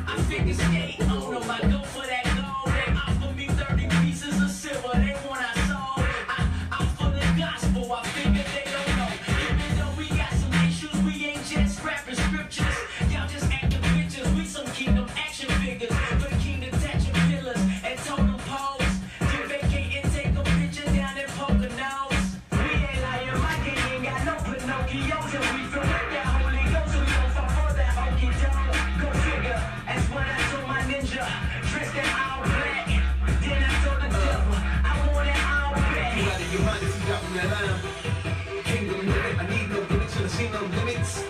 I figure skate on them, I go for that gold. They offer me 30 pieces of silver, they want I sold. I'm for the gospel, I figure they don't know. Even though we got some issues, we ain't just scrapping scriptures. Y'all just acting bitches, we some kingdom action figures. For the king detaching pillars and totem poles. To vacate and take a picture down in Poconos. We ain't lying, my gang ain't got no Pinocchios. And we feel with that Holy Ghost, we gon' fall for that okie doke. Go figure, that's when I told my ninja, dressed in all black. Then I told the devil, I want it all back. You out of your mind if you got me alive. Kingdom living, I need no limits, and I see no limits.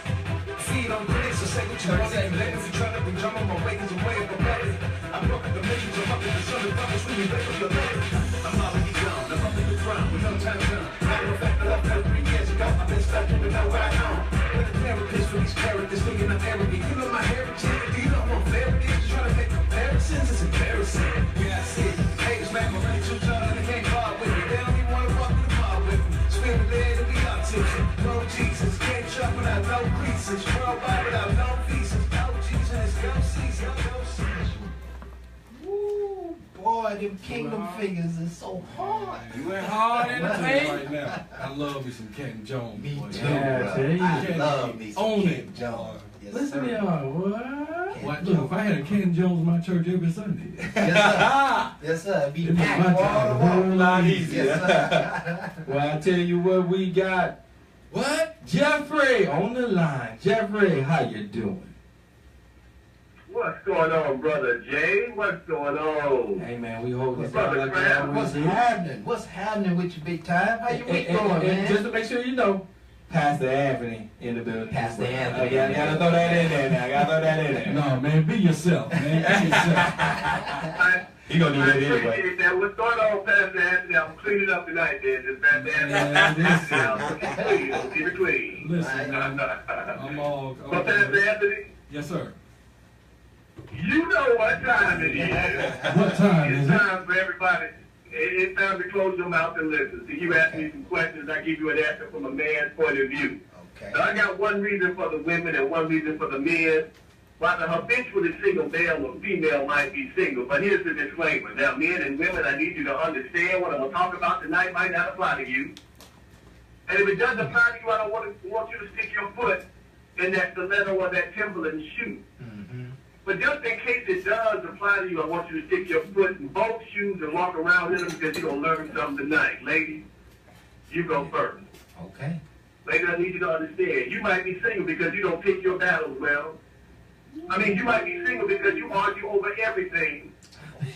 Feed on critics, so say what you want. If you try to bring drama, my way is a way of a method. I'm broken dimensions, I'm up in the sun, and brothers, we break up your method. I'm already gone, I'm up in the ground, with no time done. Matter of fact, I left out 3 years ago. I've been stuck in the know where I know. With a therapist for these characters, thinking I'm arrogant. You know my heritage. them Kingdom figures is so hard. You went hard in the I'm telling you paint. right now, I love me some Canton Jones. Me boy. too, Yeah, bro. tell you. I love me some Own King it. Jones. Yes, Listen to sir. y'all. What? What? Look, if I had a Canton Jones in my church every Sunday, Yes, sir. Yes, sir. Be it'd be packed my wall time to a wall. whole lot easier. Yes, sir. Well, I tell you what, we got What? Jeffrey on the line. Jeffrey, how you doing? What's going on, Brother Jay? What's going on? Hey man, we hold this Brother out like Crab, that. What's happening? What's happening with you, big time? How your week going, man? Just to make sure you know, Pastor Anthony in the building. Pastor Anthony. I gotta throw that in there now. I gotta throw that in there. no, man, be yourself, man. Be yourself. He gonna do I that anyway. appreciate that. What's going on, Pastor Anthony? I'm cleaning up tonight, then. Just Pastor Anthony. Yeah, Keep it clean. Listen, man, I'm all. But Pastor Anthony, Yes, sir. you know what time it is. What time It's is it? time for everybody. It's time to close your mouth and listen. So you ask me some questions, I give you an answer from a man's point of view. Okay. So I got one reason for the women and one reason for the men. While the habitually single male or female might be single, but here's the disclaimer. Now, men and women, I need you to understand what I'm going to talk about tonight might not apply to you. And if it doesn't apply to you, I don't want you to stick your foot in that stiletto or that Timberland shoe. Mm-hmm. But just in case it does apply to you, I want you to stick your foot in both shoes and walk around in them because you're going to learn something tonight. Ladies, you go first. Okay. Ladies, I need you to understand. You might be single because you don't pick your battles well. I mean, you might be single because you argue over everything.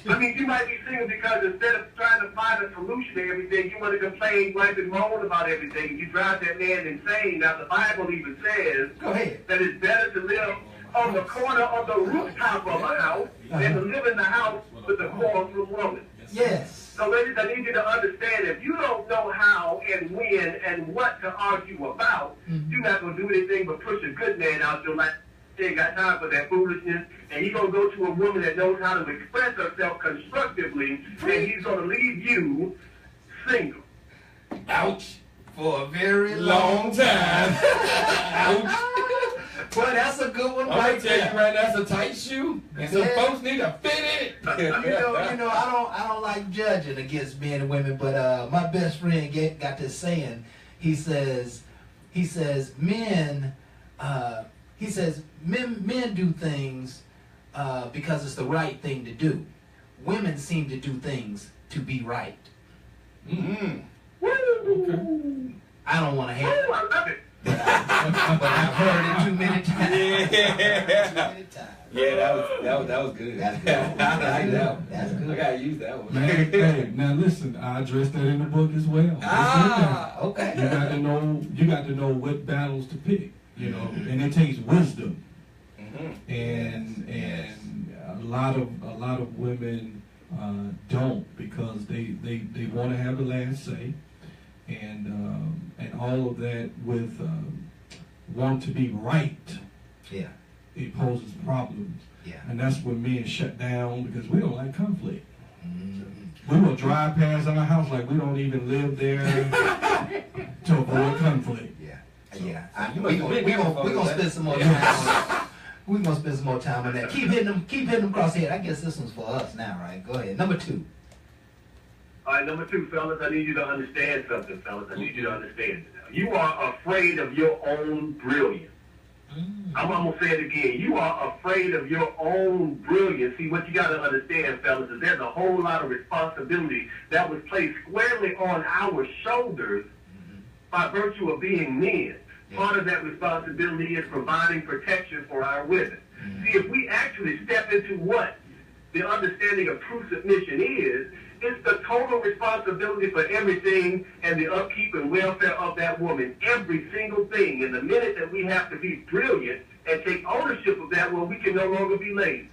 I mean, you might be single because instead of trying to find a solution to everything, you want to complain, gripe, and moan about everything. You drive that man insane. Now, the Bible even says Go ahead. that it's better to live on the corner of the rooftop of a house than to live in the house with a quarrelsome woman. Yes. So, ladies, I need you to understand, if you don't know how and when and what to argue about, you're not going to do anything but push a good man out your life. They ain't got time for that foolishness, and he's going to go to a woman that knows how to express herself constructively, and he's going to leave you single. Ouch. For a very Long time. Ouch. Boy, that's a good one I'm right gonna tell there. you right now, that's a tight shoe, and some Yeah. folks need to fit it. You know, I don't like judging against men and women, but my best friend got this saying. He says, men do things because it's the right thing to do. Women seem to do things to be right. Mm. I don't want to Ooh, hear it, I love it. but I've heard it too many times. Yeah. Too many times. Yeah, that was good. That's good. I like that one. That's good. I gotta use that one. Man, hey, now listen, I addressed that in the book as well. Ah, Okay. You got to know what battles to pick, you know, and it takes wisdom. Mhm. And a lot of women don't, because they want to have the last say, and all of that with want to be right. Yeah. It poses problems, Yeah. and that's when men shut down because we don't like conflict. Mhm. We will drive past our house like we don't even live there to avoid conflict. Yeah. Yeah. You We're must have been there gonna before, spend some more time on that. We're gonna spend some more time on that. Keep hitting them across the head. I guess this one's for us now, right? Go ahead. Number 2. All right, number 2, fellas, I need you to understand something, fellas. I need you to understand. You are afraid of your own brilliance. I'm going to say it again. You are afraid of your own brilliance. See, what you got to understand, fellas, is there's a whole lot of responsibility that was placed squarely on our shoulders by virtue of being men. Part of that responsibility is providing protection for our women. See, if we actually step into what the understanding of true submission is, it's the total responsibility for everything and the upkeep and welfare of that woman, every single thing. And the minute that we have to be brilliant and take ownership of that, well, we can no longer be lazy.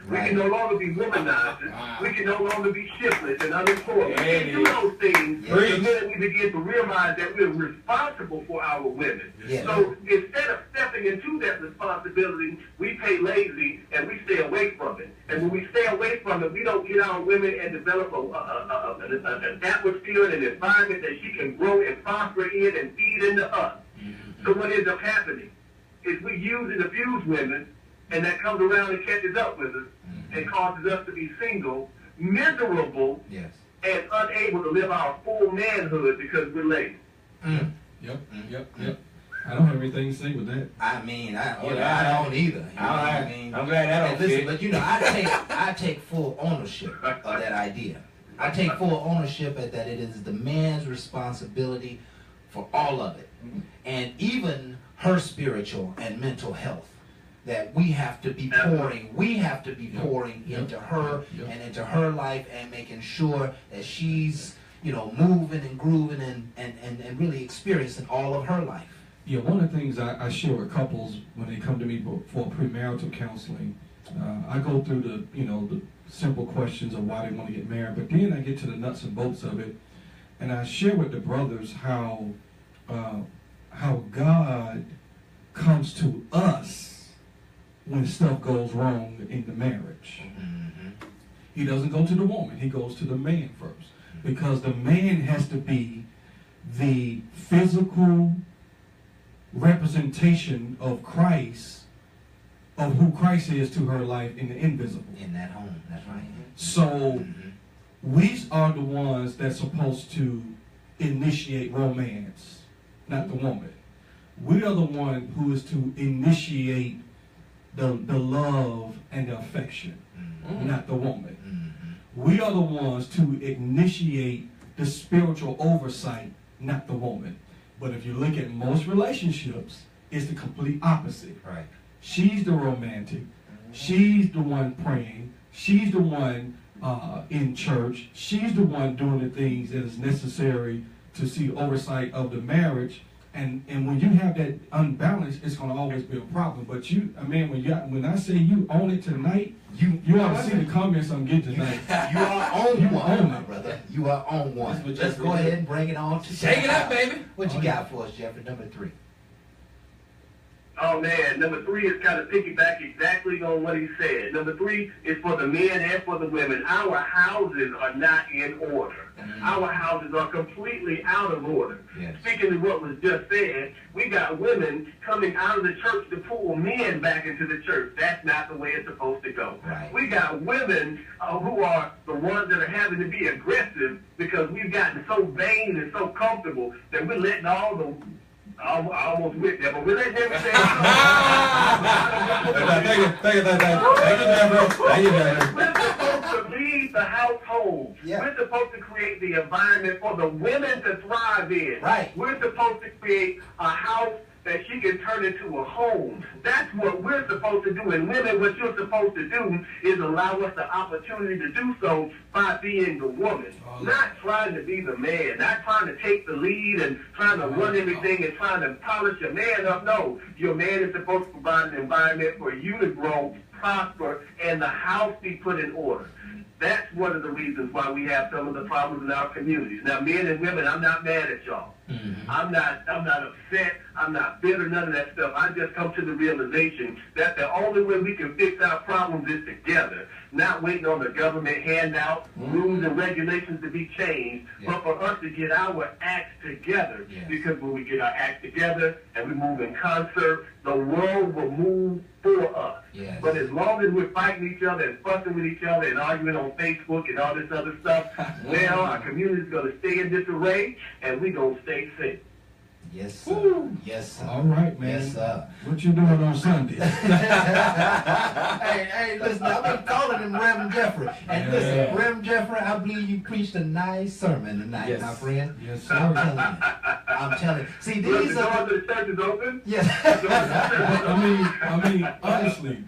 We can no longer be womanizers. We can no longer be shiftless and unemployed. We can do those things the minute we begin to realize that we're responsible for our women. Yeah. So instead of stepping into that responsibility, we pay lazy and we stay away from it. And when we stay away from it, we don't get our women and develop an atmosphere and an environment that she can grow and prosper in and feed into us. So what ends up happening is we use and abuse women, and that comes around and catches up with us and causes us to be single miserable Yes. and unable to live our full manhood because we're lazy. Mm. Yep. I don't have anything to say with that. I mean, I Oh, don't yeah. either. You know what I I'm mean? glad that And don't listen, fit. but you know, I take full ownership of that idea. I take full ownership at that it is the man's responsibility for all of it, and even her spiritual and mental health. That we have to be pouring, Yep. into her Yep. and into her life, and making sure that she's, you know, moving and grooving and really experiencing all of her life. Yeah, one of the things I share with couples when they come to me for premarital counseling, I go through the simple questions of why they want to get married, but then I get to the nuts and bolts of it, and I share with the brothers how God comes to us when stuff goes wrong in the marriage. Mm-hmm. He doesn't go to the woman, he goes to the man first, because the man has to be the physical representation of Christ, of who Christ is to her life in the invisible. In that home, that's right. So Mhm. we are the ones that's supposed to initiate romance, not the woman. We are the one who is to initiate the love and the affection, not the woman. Mhm. We are the ones to initiate the spiritual oversight, not the woman. But if you look at most relationships, it's the complete opposite. Right. She's the romantic. She's the one praying. She's the one in church. She's the one doing the things that is necessary to see oversight of the marriage. And when you have that unbalance, it's going to always be a problem. But when I say you own it tonight, you ought to see the comments I'm getting tonight. You are on You one, own my it. brother. You are on one. That's what Let's Jeffrey go did. ahead and bring it on to Shake it up, baby. What you got for us, Jeffrey? Number 3. Oh man, number 3 is kind of piggyback exactly on what he said. Number 3 is for the men and for the women. Our houses are not in order. Our houses are completely out of order. Yes. Speaking of what was just said, we got women coming out of the church to pull men back into the church. That's not the way it's supposed to go. Right. We got women who are the ones that are having to be aggressive because we've gotten so vain and so comfortable that we're letting all the I almost went there, but we're letting everything Thank you, Jeffrey. We're supposed to lead the household. Yeah. We're supposed to create the environment for the women to thrive in. Right. We're supposed to create a house that she can turn into a home. That's what we're supposed to do. And women, what you're supposed to do is allow us the opportunity to do so by being the woman. Not trying to be the man, not trying to take the lead and trying to run everything and trying to polish your man up. No, your man is supposed to provide an environment for you to grow, prosper, and the house be put in order. That's one of the reasons why we have some of the problems in our communities. Now, men and women, I'm not mad at y'all. Mm-hmm. I'm not upset. I'm not bitter, none of that stuff. I just come to the realization that the only way we can fix our problems is together, not waiting on the government handout, rules and regulations to be changed, but for us to get our acts together. Yes. Because when we get our acts together and we move in concert, the world will move for us. Yes. But as long as we're fighting each other and fussing with each other and arguing on Facebook and all this other stuff, well, our community is going to stay in disarray and we're going to stay sick. Yes, sir. Yes, sir. All right, man. Yes, sir. What you doing on Sunday? hey, listen, I've been calling him Reverend Jeffrey. And listen, Reverend Jeffrey, I believe you preached a nice sermon tonight, Yes. my friend. Yes, I'm sir. telling you. I'm telling you. See, Look, these the door are to the church is open. yes. I mean, honestly,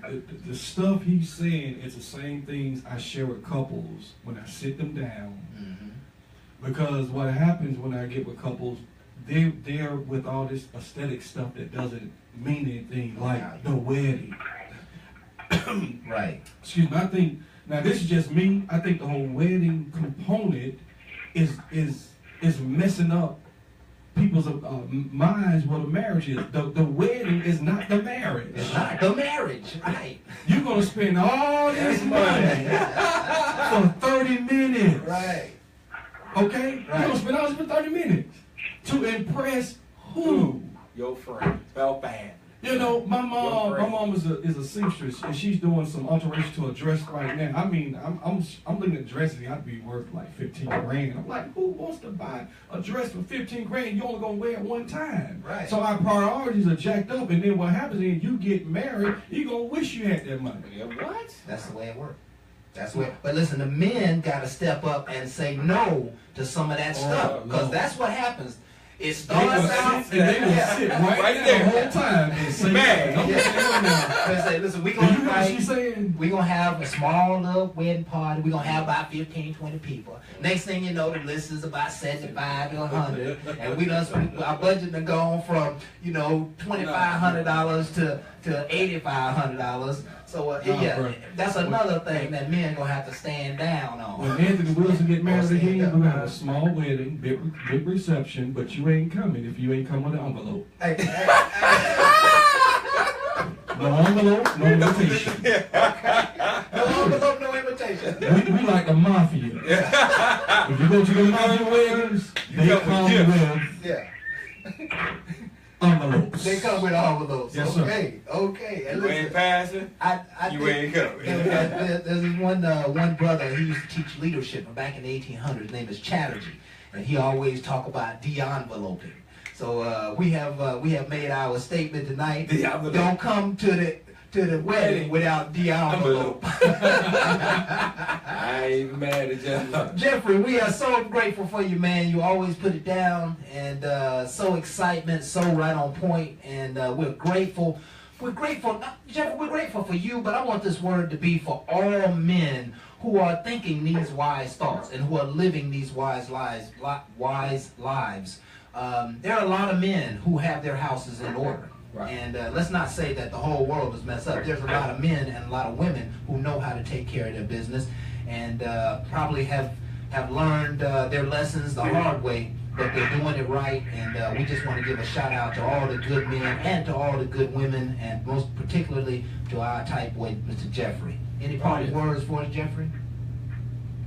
the stuff he's saying is the same things I share with couples when I sit them down. Mhm. Because what happens when I get with couples, they're with all this aesthetic stuff that doesn't mean anything, like the wedding. Right. Excuse me. I think now this is just me. I think the whole wedding component is messing up people's minds what a marriage is. The wedding is not the marriage. It's not the marriage, right? You're gonna spend all this money for 30 minutes. Right. Okay? Right. You're gonna spend all this for 30 minutes to impress who? Your friend. Well, fan. You know, my mom is a seamstress, and she's doing some alteration to a dress right now. I mean, I'm looking at dresses, I'd be worth like 15 grand. I'm like, who wants to buy a dress for 15 grand? You only gonna wear it one time. Right. So our priorities are jacked up, and then what happens is you get married, you gonna wish you had that money. Yeah, what? That's the way it works. That's where. But listen, the men got to step up and say no to some of that stuff, because no. that's what happens. It They starts will out. sit, and they will sit right there the whole time and say, Man. don't say no now. They say, listen, we You gonna hear what she's fight. saying? We're going to have a small little wedding party. We're going to have about 15, 20 people. Next thing you know, the list is about 75 to 100. And our budget done gone from, $2,500 to $8,500. So, bro. that's another thing that men going to have to stand down on. When Anthony Wilson get married again, we're gonna have a small wedding, big reception, but you ain't coming if you ain't come with an envelope. Hey, No envelope, no invitation. no envelope, no invitation. We like the mafia. If you go to the mafia weddings, they come with Yeah. envelopes. They come with envelopes. Yes, sir. Okay. And You ain't passing, you ain't coming. There's this one brother, he used to teach leadership back in the 1800s. His name is Chatterjee, and he always talk about de-enveloping. So we have made our statement tonight. De-envelope. Don't come to the wedding without de-envelope. I ain't mad at you. Jeffrey, we are so grateful for you, man. You always put it down, and so excitement, so right on point, and we're grateful. We're grateful, Jeffrey, we're grateful for you, but I want this word to be for all men who are thinking these wise thoughts and who are living these wise lives. There are a lot of men who have their houses in order. Right. And let's not say that the whole world is messed up. There's a lot of men and a lot of women who know how to take care of their business and probably have learned their lessons the hard way, but they're doing it right. And we just want to give a shout out to all the good men and to all the good women, and most particularly to our type weight, Mr. Jeffrey. Any parting words for us, Jeffrey?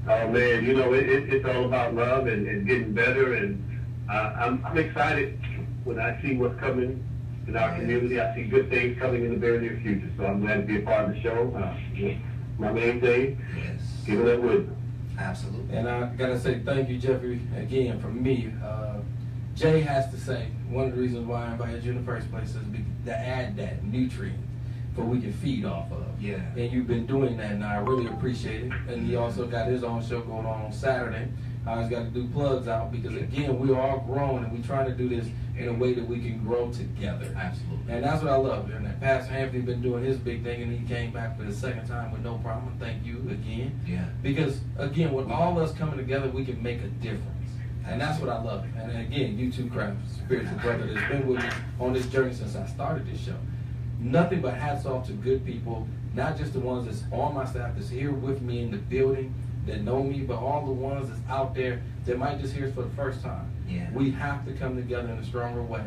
Oh man, it's all about love and getting better, and I'm excited when I see what's coming in our community. I see good things coming in the very near future, so I'm glad to be a part of the show. My main thing, giving up wisdom. Absolutely. And I gotta say thank you, Jeffrey, again from me. Jay has to say one of the reasons why I invited you in the first place is to add that nutrient for we can feed off of. Yeah. And you've been doing that, and I really appreciate it. And he also got his own show going on Saturday. I always got to do plugs out because, again, we're all growing, and we're trying to do this in a way that we can grow together. Absolutely. And that's what I love. And that Pastor Anthony been doing his big thing, and he came back for the second time with no problem. Thank you again. Yeah. Because, again, with all of us coming together, we can make a difference. And that's what I love. And again, you two craft spiritual brother that's been with me on this journey since I started this show. Nothing but hats off to good people, not just the ones that's on my staff that's here with me in the building that know me, but all the ones that's out there that might just hear us for the first time. Yeah. We have to come together in a stronger way,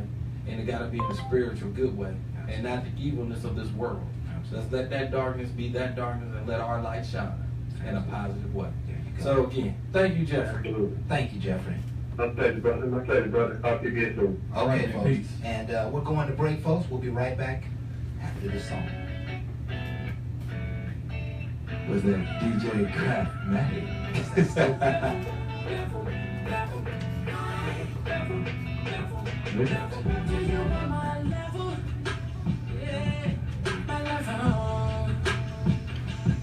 and it got to be in a spiritual good way, and not the evilness of this world. So let's let that darkness be that darkness, and let our light shine in a positive way. So again, thank you, Jeffrey. Absolutely. Thank you, Jeffrey. My pleasure, brother. My pleasure, brother. Talk to you again soon. Okay, Right, folks. peace. And we're going to break, folks. We'll be right back after this song. Was that DJ Craftmatic?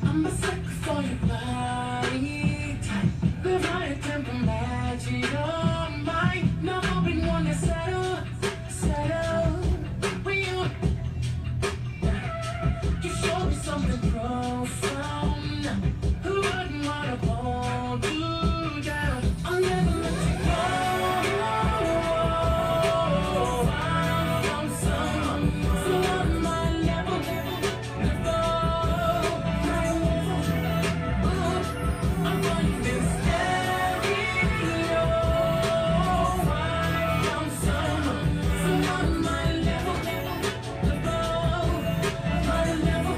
I'm a sucker for your body type. The right temper matching your mind. Never been one to settle. When you show me something profound. Who wouldn't wanna hold you down? I'll never let you go. Found someone so on my level. I'm running this stereo. Found someone so on my level. My level.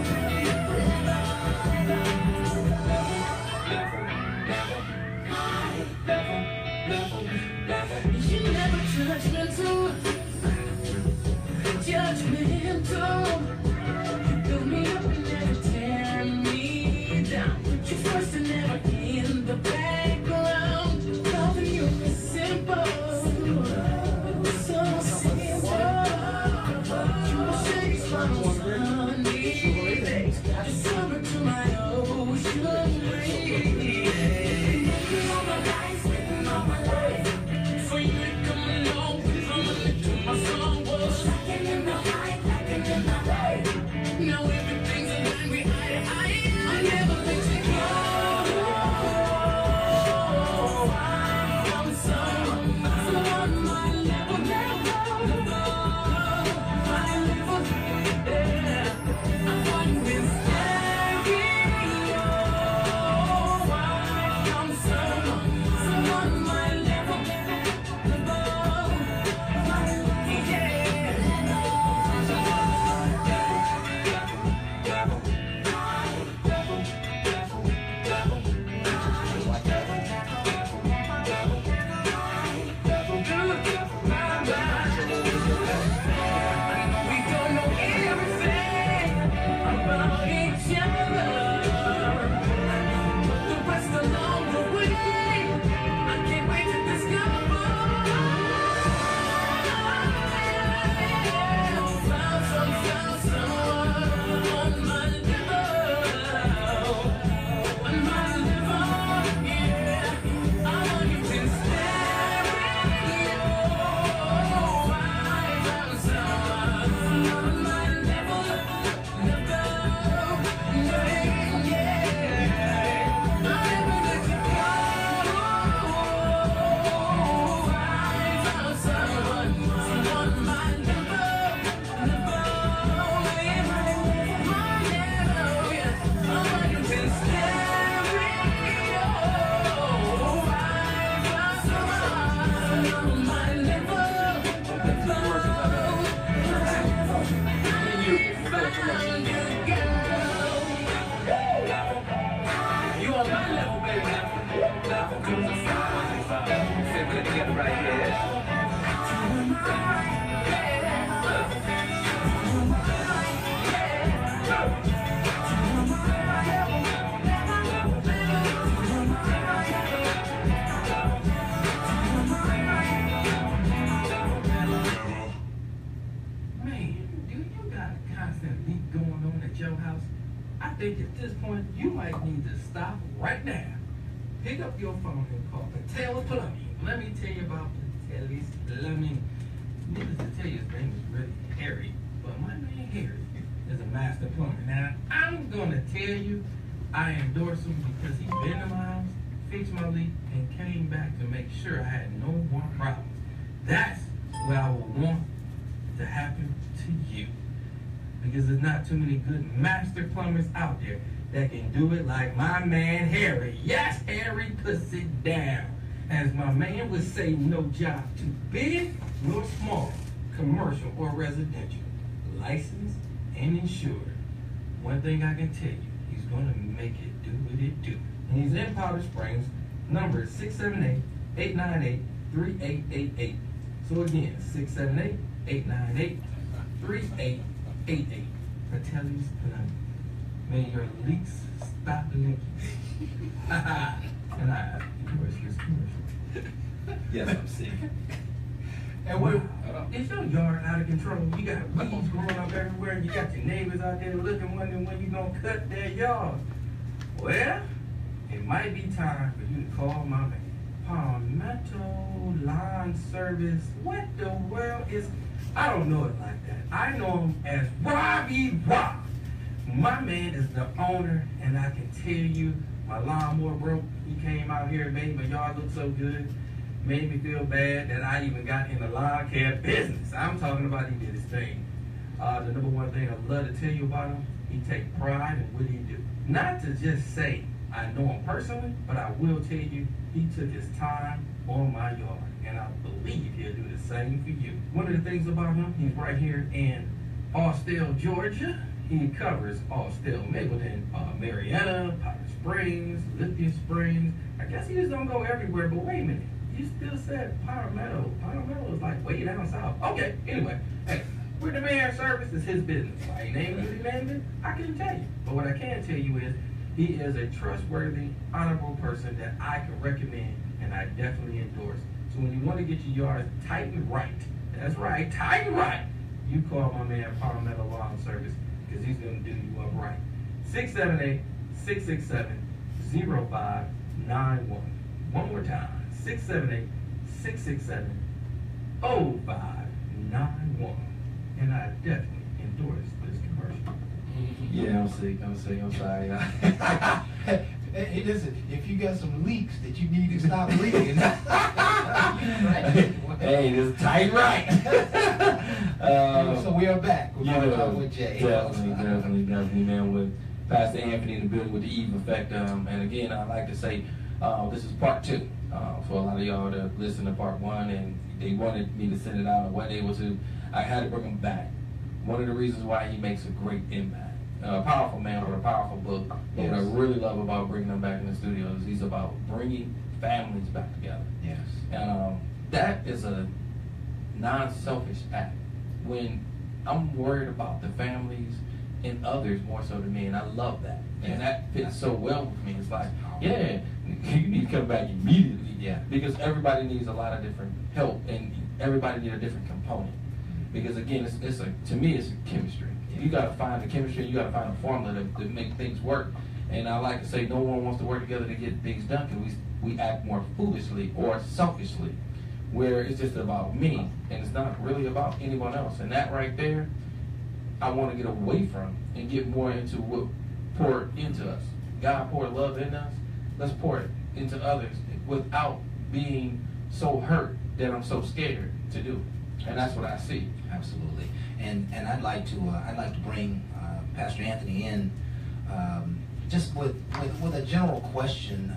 You never judgmental. I think at this point, you might need to stop right now. Pick up your phone and call Patel's Plumbing. Let me tell you about Patel's Plumbing. Needless to tell you, his name is really Harry, but my man Harry is a master plumber. Now, I'm gonna tell you, I endorse him because he been to my house, fixed my leak, and came back to make sure I had no more problems. That's what I would want to happen to you. Because there's not too many good master plumbers out there that can do it like my man Harry. Yes, Harry puts it down. As my man would say, no job too big nor small, commercial or residential, licensed and insured. One thing I can tell you, he's gonna make it do what it do. And he's in Powder Springs. Number is 678-898-3888. So again, 678-898-3888. Patel's Plumbing. May your leaks stop leaking. And I endorse this commercial. Yes, I'm sick. And what? Is your yard out of control? You got weeds growing up everywhere. You got your neighbors out there looking, wondering when you gonna cut their yard. Well, it might be time for you to call my man. Palmetto Lawn Service. What the world is? I don't know it like that. I know him as Robbie Rob. My man is the owner, and I can tell you, my lawnmower broke. He came out here and made my yard look so good. Made me feel bad that I even got in the lawn care business. I'm talking about he did his thing. The number one thing I love to tell you about him, he take pride in what he do. Not to just say I know him personally, but I will tell you he took his time on my yard, and I believe he'll do the same for you. One of the things about him, he's right here in Austell, Georgia. He covers Austell, Mapleton, Marietta, Powder Springs, Lithia Springs. I guess he just don't go everywhere, but wait a minute. You still said Palmetto. Palmetto is like way down south. Okay, anyway. Hey, with the mayor's service is his business. Why he named it, he named it, I couldn't tell you. But what I can tell you is he is a trustworthy, honorable person that I can recommend and I definitely endorse. So when you want to get your yard tight and right, that's right, tight and right, you call my man Palmetto Lawn Service because he's going to do you up right. 678-667-0591. One more time. 678-667-0591. And I definitely endorse this commercial. Yeah, I'm sick. I'm sorry. Hey, listen, if you got some leaks that you need to stop leaking. Hey, this is tight right. So we are back. We're going to talk with Jay. Definitely, man. With Pastor Anthony in the building with the Eve Effect. And again, I'd like to say this is part 2. For a lot of y'all that listened to part 1 and they wanted me to send it out and wasn't able to, I had to bring him back. One of the reasons why he makes a great impact. A powerful man with a powerful book. Yes. What I really love about bringing him back in the studio is he's about bringing families back together. Yes. And that is a non-selfish act. When I'm worried about the families and others more so than me, and I love that. And that fits so well with me. It's like, yeah, you need to come back immediately. Yeah. Because everybody needs a lot of different help, and everybody needs a different component. Because again, to me, it's a chemistry. You got to find the chemistry. You got to find a formula to make things work. And I like to say, no one wants to work together to get things done because we act more foolishly or selfishly, where it's just about me and it's not really about anyone else. And that right there, I want to get away from and get more into what poured into us. God poured love in us. Let's pour it into others without being so hurt that I'm so scared to do. And that's what I see. Absolutely. And I'd like to bring Pastor Anthony in just with a general question.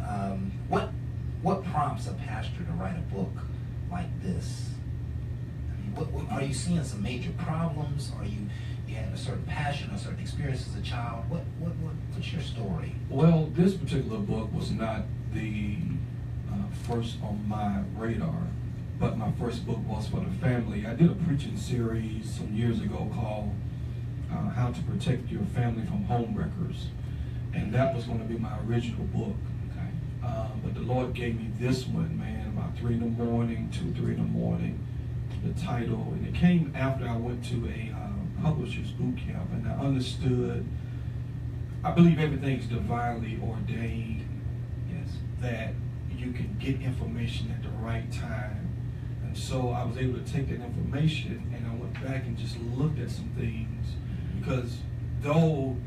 What prompts a pastor to write a book like this? I mean, what are you seeing some major problems? Are you had a certain passion, a certain experience as a child? What's your story? Well, this particular book was not the first on my radar, but my first book was for the family. I did a preaching series some years ago called How to Protect Your Family from Homewreckers, and that was going to be my original book. Okay. But the Lord gave me this one, man, about 3 in the morning, 2, 3 in the morning, the title, and it came after I went to a publisher's boot camp, and I I believe everything's divinely ordained. Yes. That you can get information at the right time. And so I was able to take that information and I went back and just looked at some things, because though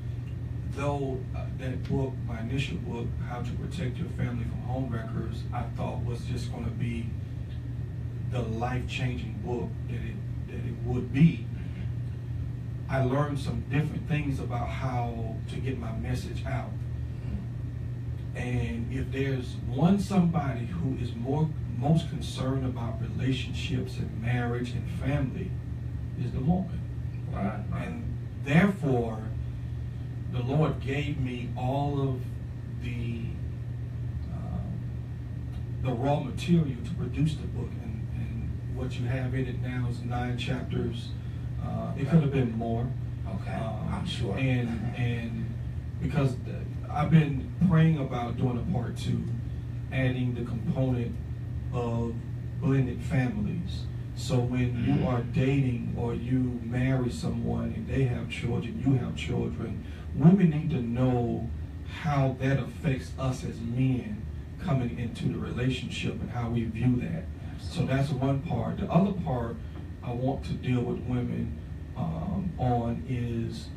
that book, my initial book, How to Protect Your Family from Homewreckers, I thought was just going to be the life-changing book that it would be. I learned some different things about how to get my message out. And if there's somebody who is most concerned about relationships and marriage and family, is the woman. Right. And therefore, the Lord gave me all of the raw material to produce the book, and what you have in it now is 9 chapters. It could have been more. Okay, I'm sure. And because I've been praying about doing a part 2, adding the component of blended families. So when you are dating or you marry someone and they have children, you have children, women need to know how that affects us as men coming into the relationship and how we view that. So that's one part. The other part I want to deal with women on is,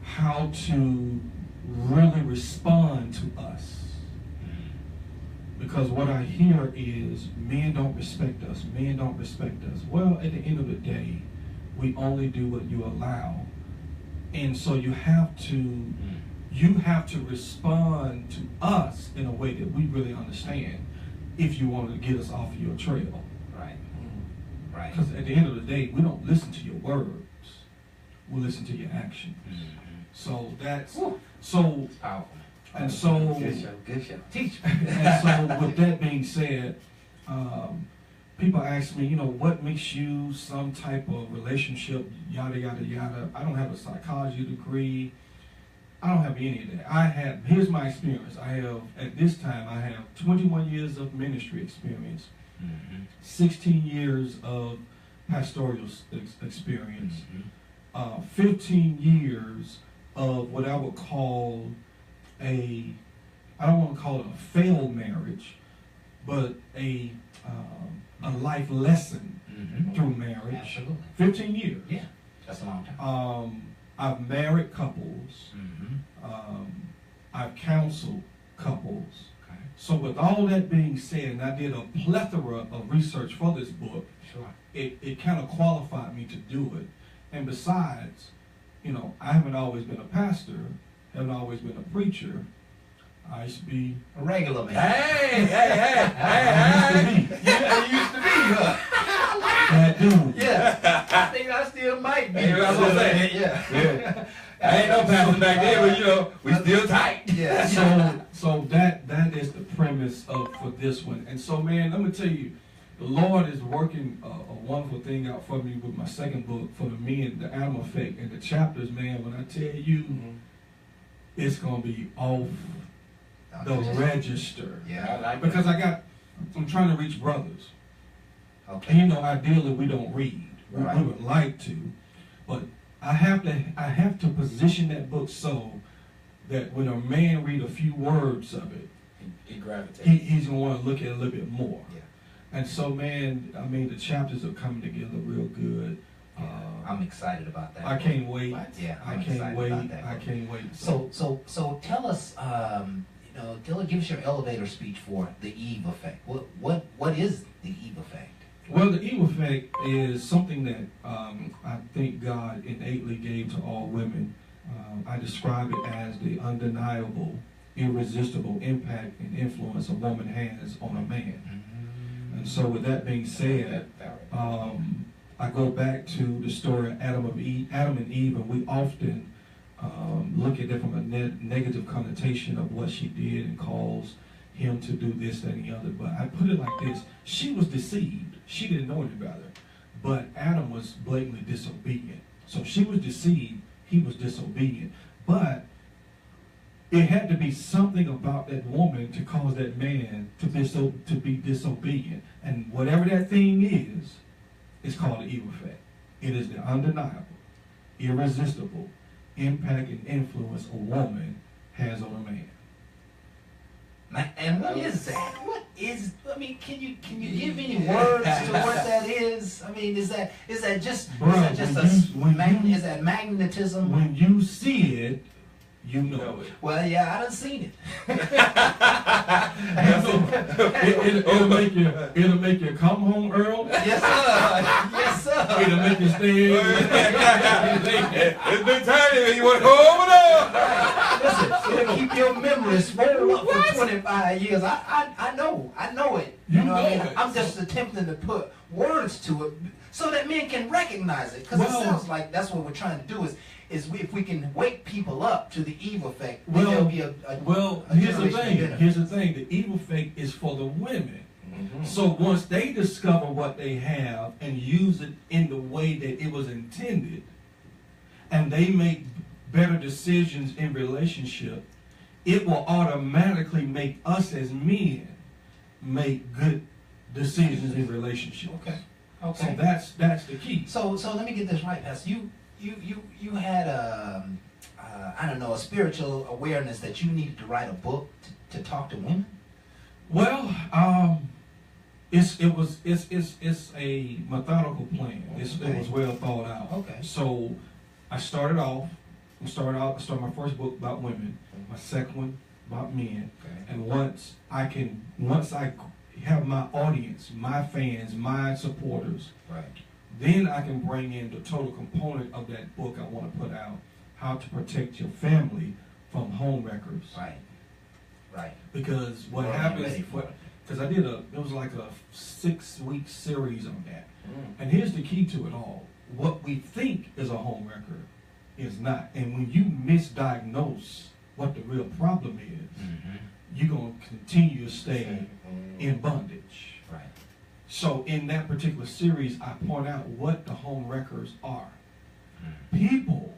how to really respond to us. Because what I hear is men don't respect us. Men don't respect us. Well, at the end of the day, we only do what you allow. And so you have to respond to us in a way that we really understand if you want to get us off of your trail. Right. Right. Because at the end of the day, we don't listen to your words. We listen to your actions. So that's so powerful. And so Good show. Teach. And so with that being said, people ask me, what makes you some type of relationship, yada, yada, yada. I don't have a psychology degree. I don't have any of that. Here's my experience. At this time, I have 21 years of ministry experience, 16 years of pastoral experience, 15 years of what I would call I don't want to call it a failed marriage, but a life lesson through marriage. Absolutely. 15 years. Yeah, that's a long time. I've married couples. I've counseled couples. Okay. So with all that being said, and I did a plethora of research for this book, Sure. it kind of qualified me to do it. And besides, I haven't always been a pastor, haven't always been a preacher. I used to be A regular man. Hey! You used to be, huh? That dude. Yeah. I think I still might be. Hey, that's what I'm saying. Yeah. I ain't no pastor back then, but we still tight. Yeah. So that is the premise for this one. And so, man, let me tell you, the Lord is working a wonderful thing out for me with my second book, for the men, the Adam Effect, and the chapters, man. When I tell you, it's gonna be off the register. Yeah. Because I'm trying to reach brothers. Okay. And ideally we don't read. Right. We would like to, but I have to position that book so that when a man read a few words of it, He gravitates. he's gonna want to look at it a little bit more. Yeah. And so, man, the chapters are coming together real good. I'm excited about that. I can't wait. Yeah, I I'm can't excited wait. about that. I can't wait. So tell us, give us your elevator speech for the Eve effect. What is the Eve effect? Well, the Eve effect is something that I think God innately gave to all women. I describe it as the undeniable, irresistible impact and influence a woman has on a man. And so with that being said, I go back to the story of Adam and Eve, and we often look at it from a negative connotation of what she did and caused him to do this, that, and the other. But I put it like this: she was deceived. She didn't know any better. But Adam was blatantly disobedient. So she was deceived. He was disobedient. But it had to be something about that woman to cause that man to be disobedient. And whatever that thing is, it's called the Eve effect. It is the undeniable, irresistible impact and influence a woman has on a man. And what is that? What is? I mean, can you give any words to what that is? I mean, is that just is that magnetism? When you see it, you know it. Well, yeah, I done seen it. It'll make you come home early. Yes, sir. Yes, sir. It'll make you stay. It's been time when you want to go over there. Listen, it'll keep your memory swollen up for 25 years. I know it. You know what I mean? it. I'm just attempting to put words to it so that men can recognize it. Because it sounds like that's what we're trying to do is if we can wake people up to the evil effect, then there'll be a here's the generation thing. of benefit. Here's the thing. The evil effect is for the women. So once they discover what they have and use it in the way that it was intended, and they make better decisions in relationship, it will automatically make us as men make good decisions in relationships. Okay. So that's the key. So let me get this right, Pastor. You had I don't know, a spiritual awareness that you needed to write a book to talk to women. Well, it's a methodical plan. It was well thought out. Okay. So I started my first book about women, my second one about men, and once I have my audience, my fans, my supporters, right, then I can bring in the total component of that book I want to put out, how to protect your family from home wreckers. Right. Because what happens, because it was like a 6-week series on that. And here's the key to it all. What we think is a home wrecker is not. And when you misdiagnose what the real problem is, you're going to continue to stay in bondage. Right. So in that particular series, I point out what the home wreckers are. People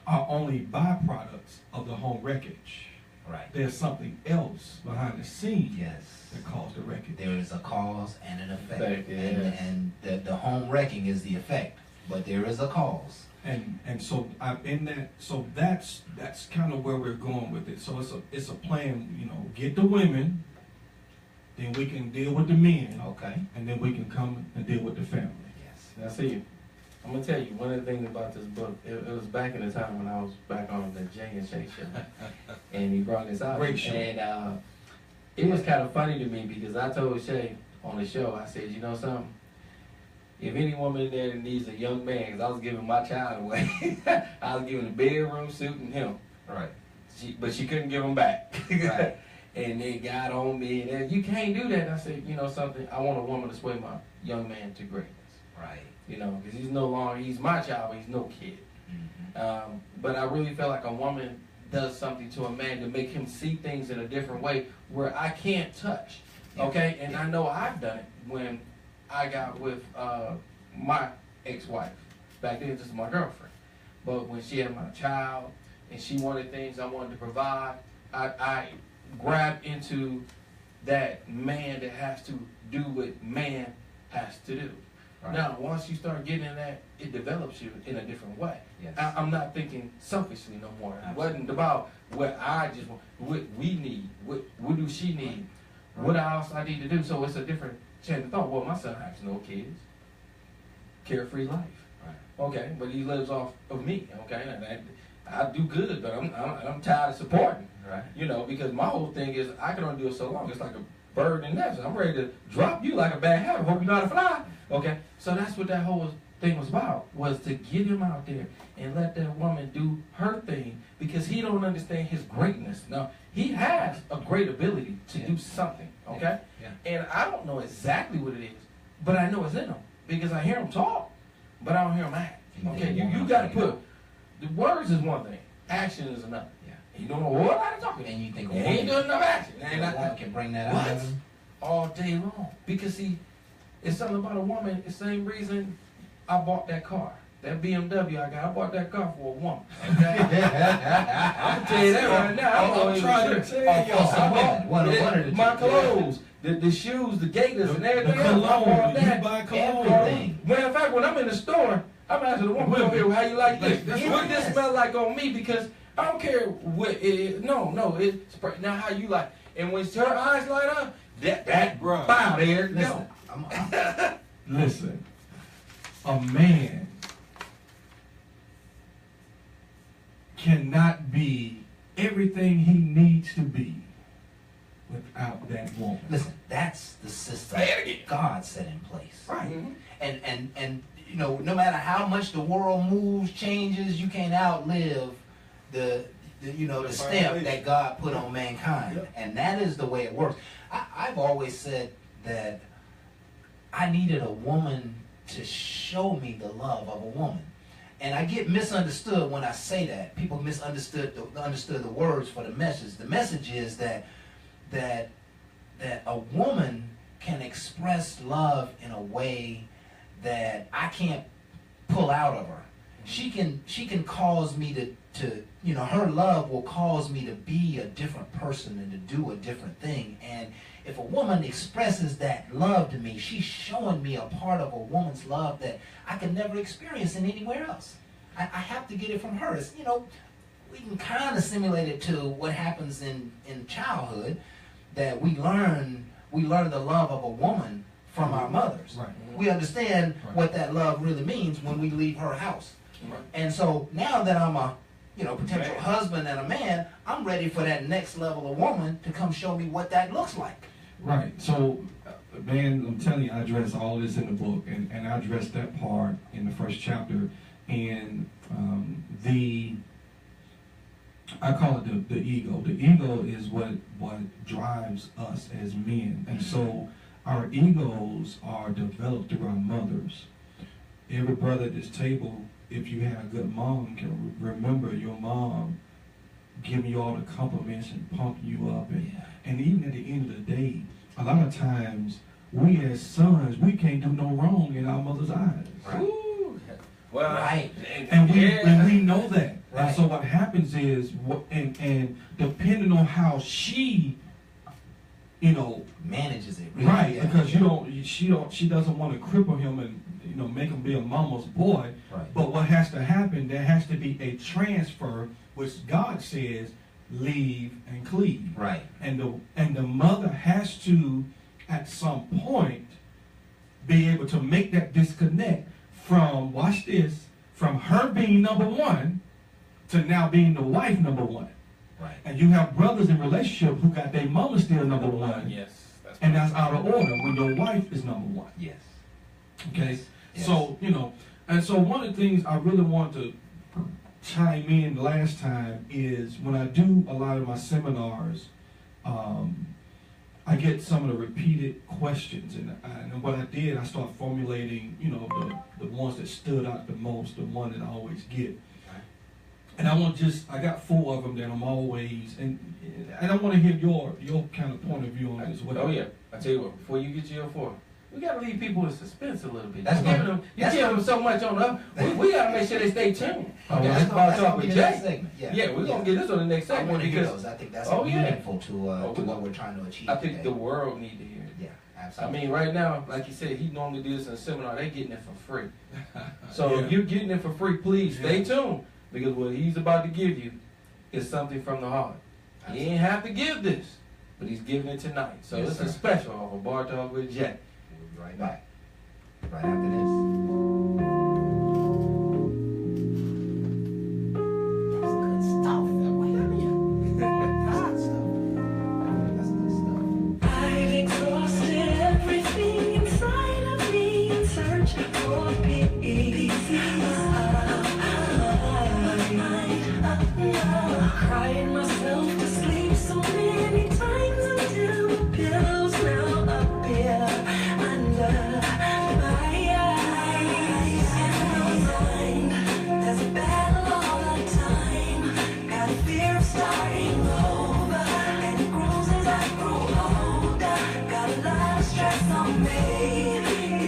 are only byproducts of the home wreckage. Right. There's something else behind the scenes that caused the wreckage. There is a cause and an effect. Effect, And the home wrecking is the effect, but there is a cause. And so that's kind of where we're going with it. So it's a plan, get the women, then we can deal with the men. Okay. And then we can come and deal with the family. Yes. Now see, I'm gonna tell you one of the things about this book. It was back in the time when I was back on the Jay and Shay show, and he brought this out. Great show. And it was kind of funny to me because I told Shay on the show, I said, you know something? If any woman in there that needs a young man, because I was giving my child away, I was giving a bedroom suit and him. Right. But she couldn't give him back. Right. And they got on me, and you can't do that. And I said, you know something? I want a woman to sway my young man to greatness. Right. Because he's no longer, he's my child, but he's no kid. But I really feel like a woman does something to a man to make him see things in a different way where I can't touch. Okay? And I know I've done it when I got with my ex-wife. Back then, this was my girlfriend. But when she had my child and she wanted things I wanted to provide, I grabbed into that man that has to do what man has to do. Right. Now, once you start getting in that, it develops you in a different way. Yes. I'm not thinking selfishly no more. Absolutely. It wasn't about what I just want, what we need, what do she need, what else I need to do. So it's a different chain of thought. Well, my son has no kids, carefree life. Right. Okay, but he lives off of me. Okay, and I do good, but I'm tired of supporting. Right. Because my whole thing is I can only do it so long. It's like a bird in the nest. I'm ready to drop you like a bad habit. Hope you know how to fly. Okay, so that's what that whole thing was about, was to get him out there and let that woman do her thing, because he don't understand his greatness. Now, he has a great ability to do something, okay? Yeah. And I don't know exactly what it is, but I know it's in him, because I hear him talk, but I don't hear him act. Okay, you got to put, the words is one thing, action is another. Yeah. He don't know what I'm talking. And you think he ain't doing enough action. And a woman can bring that out of him? All day long, because it's something about a woman. The same reason I bought that car, that BMW I bought that car for a woman. Okay? I'm gonna tell you that right now. I'm trying to tell y'all. My clothes, the shoes, the gators, and everything. The cologne, you buy cologne. Everything. Matter of fact, when I'm in the store, I'm asking the woman over here, how you like this? That's What this smell like on me? Because I don't care what it is. No, it's now how you like. And when her eyes light up, that Bruh. bow there. Listen, No. Listen, a man cannot be everything he needs to be without that woman. listen, that's the system Say it again. God set in place. Right. And you know, no matter how much the world moves, changes, you can't outlive the stamp foundation. that God put on mankind. Yep. And that is the way it works. I've always said that I needed a woman to show me the love of a woman. And I get misunderstood when I say that. People understood the words for the message. The message is that a woman can express love in a way that I can't pull out of her. She can cause me to her love will cause me to be a different person and to do a different thing. And if a woman expresses that love to me, she's showing me a part of a woman's love that I could never experience in anywhere else. I have to get it from her. It's, we can kind of simulate it to what happens in childhood, that we learn the love of a woman from our mothers. Right. We understand Right. what that love really means when we leave her house. Right. And so now that I'm a potential husband and a man, I'm ready for that next level of woman to come show me what that looks like. Right. So, man, I'm telling you, I address all this in the book, and I address that part in the first chapter. And I call it the ego. The ego is what drives us as men. And so our egos are developed through our mothers. Every brother at this table, if you had a good mom, can remember your mom giving you all the compliments and pumping you up. And even at the end of the day, a lot of times, we as sons, we can't do no wrong in our mother's eyes. Right. Ooh. Well, Right. And we know that. Right. And so what happens is, and depending on how she, Manages it. Really. right, Yeah. because she doesn't want to cripple him and make him be a mama's boy. Right. But what has to happen? There has to be a transfer, which God says, leave and cleave. Right. And the mother has to, at some point, be able to make that disconnect from, watch this, from her being number one to now being the wife number one. Right. And you have brothers in relationship who got their mama still number one. Yes. That's And that's out of order when your wife is number one. Yes. Okay? Yes. So, and so one of the things I really want to chime in last time is when I do a lot of my seminars, I get some of the repeated questions, and what I did, I started formulating, the ones that stood out the most, the one that I always get. And I got 4 of them that I'm always, and I want to hear your kind of point of view on this. Oh yeah, I tell you what. Before you get to your 4, we gotta leave people in suspense a little bit. That's You good. give them so much on the. We gotta make sure they stay tuned. Okay, That's about that's talk gonna be with the next Jay. segment. Yeah, we're gonna get this on the next I segment want to hear because those. I think that's Oh, yeah. meaningful to we- what we're trying to achieve. I think today. the world need to hear it. Yeah, I absolutely. mean, right now, like you said, he normally does in a seminar. They getting it for free. So Yeah. if you're getting it for free, please stay tuned because what he's about to give you is something from the heart. He ain't have to give this, but he's giving it tonight. So Yes, it's sir. a special of a Bar Talk with Jay. We'll be right back. Right after this. That's good stuff. Hot stuff. That's good stuff. I've exhausted everything inside of me in search for peace. Crying myself to sleep so many times until the pillows now appear under my eyes. In my mind, there's a battle all the time. Got a fear of starting over, and it grows as I grow older. Got a lot of stress on me.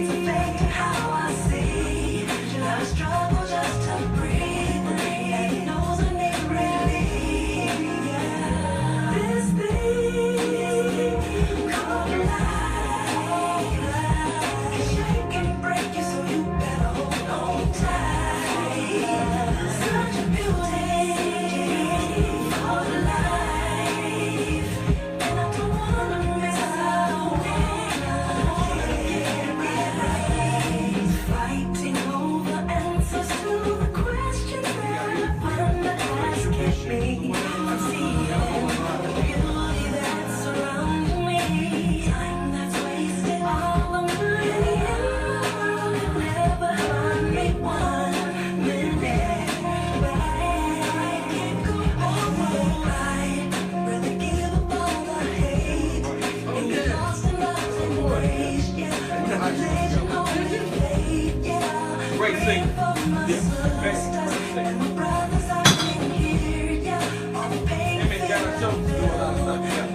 It's affecting how I see. Should I struggle? sing. Yeah, man. Him and Janet Jones do a lot of stuff, yeah.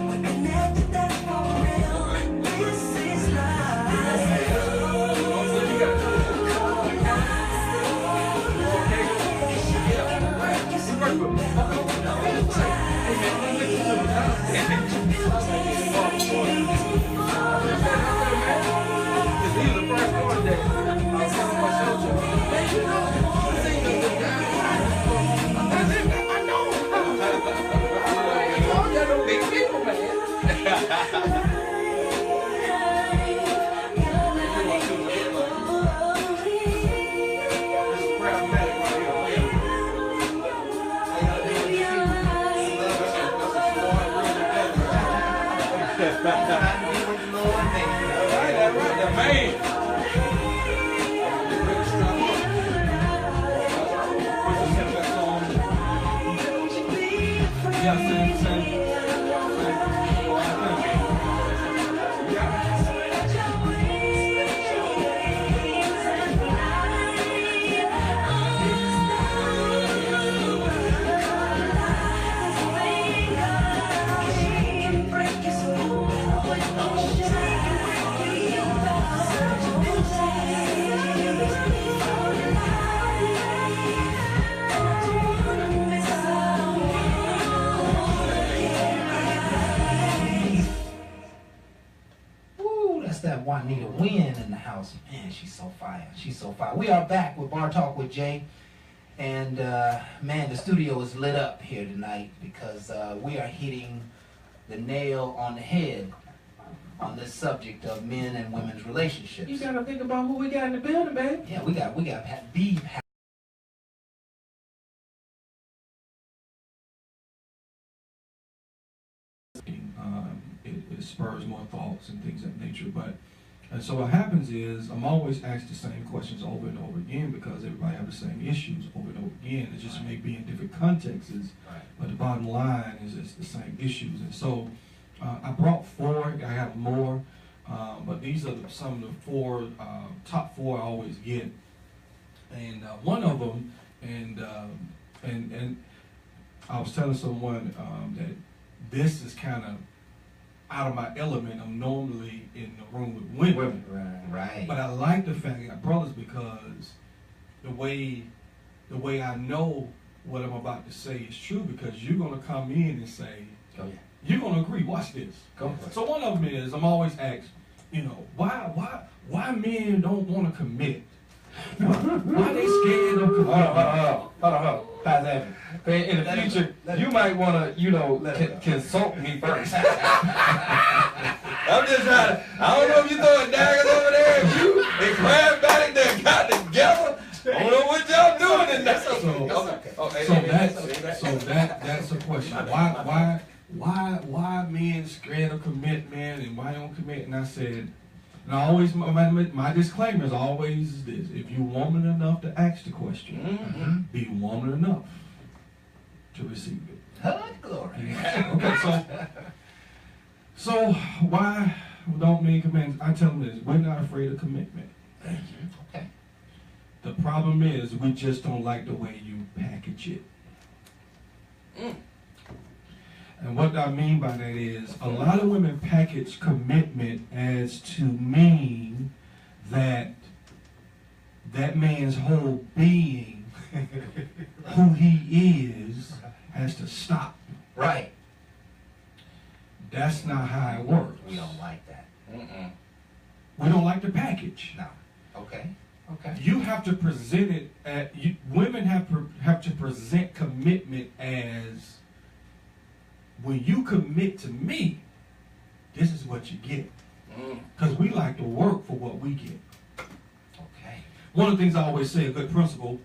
Juanita Wynn in the house. Man, she's so fire. She's so fire. We are back with Bar Talk with Jay. And man, the studio is lit up here tonight because we are hitting the nail on the head on this subject of men and women's relationships. You gotta think about who we got in the building, baby. Yeah, we got the it spurs more thoughts and things of that nature. But and so what happens is I'm always asked the same questions over and over again because everybody have the same issues over and over again. It just may be in different contexts, but the bottom line is it's the same issues. And so I brought four. I have more, but these are some of the four top four I always get. And one of them, and I was telling someone that this is kind of out of my element. I'm normally in the room with women. Right. But I like the fact I got brothers because the way I know what I'm about to say is true because you're gonna come in and say, oh, yeah. You're gonna agree. Watch this. Go for it. So one of them is I'm always asked, why men don't want to commit? Why they scared of commitment? Hold on. Past Evan. In the future, you might want to, consult me first. I'm just trying to, I don't know if you throwing daggers over there, if you and Crab Valley that got together. I don't know what y'all doing in that. That's a question. Why men scared of commitment and why don't commit? And I said, and I always, my disclaimer is always this: if you're woman enough to ask the question, be woman enough to receive it. Good glory. Okay, so why don't men commit? I tell them this: we're not afraid of commitment. Thank you. Okay. The problem is we just don't like the way you package it. And what I mean by that is a lot of women package commitment as to mean that man's whole being, who he is, has to stop. Right. That's not how it works. We don't like that. We don't like the package. No. Okay. You have to present it women have to present commitment as, when you commit to me, this is what you get. Because we like to work for what we get. Okay. One of the things I always say, a good principle,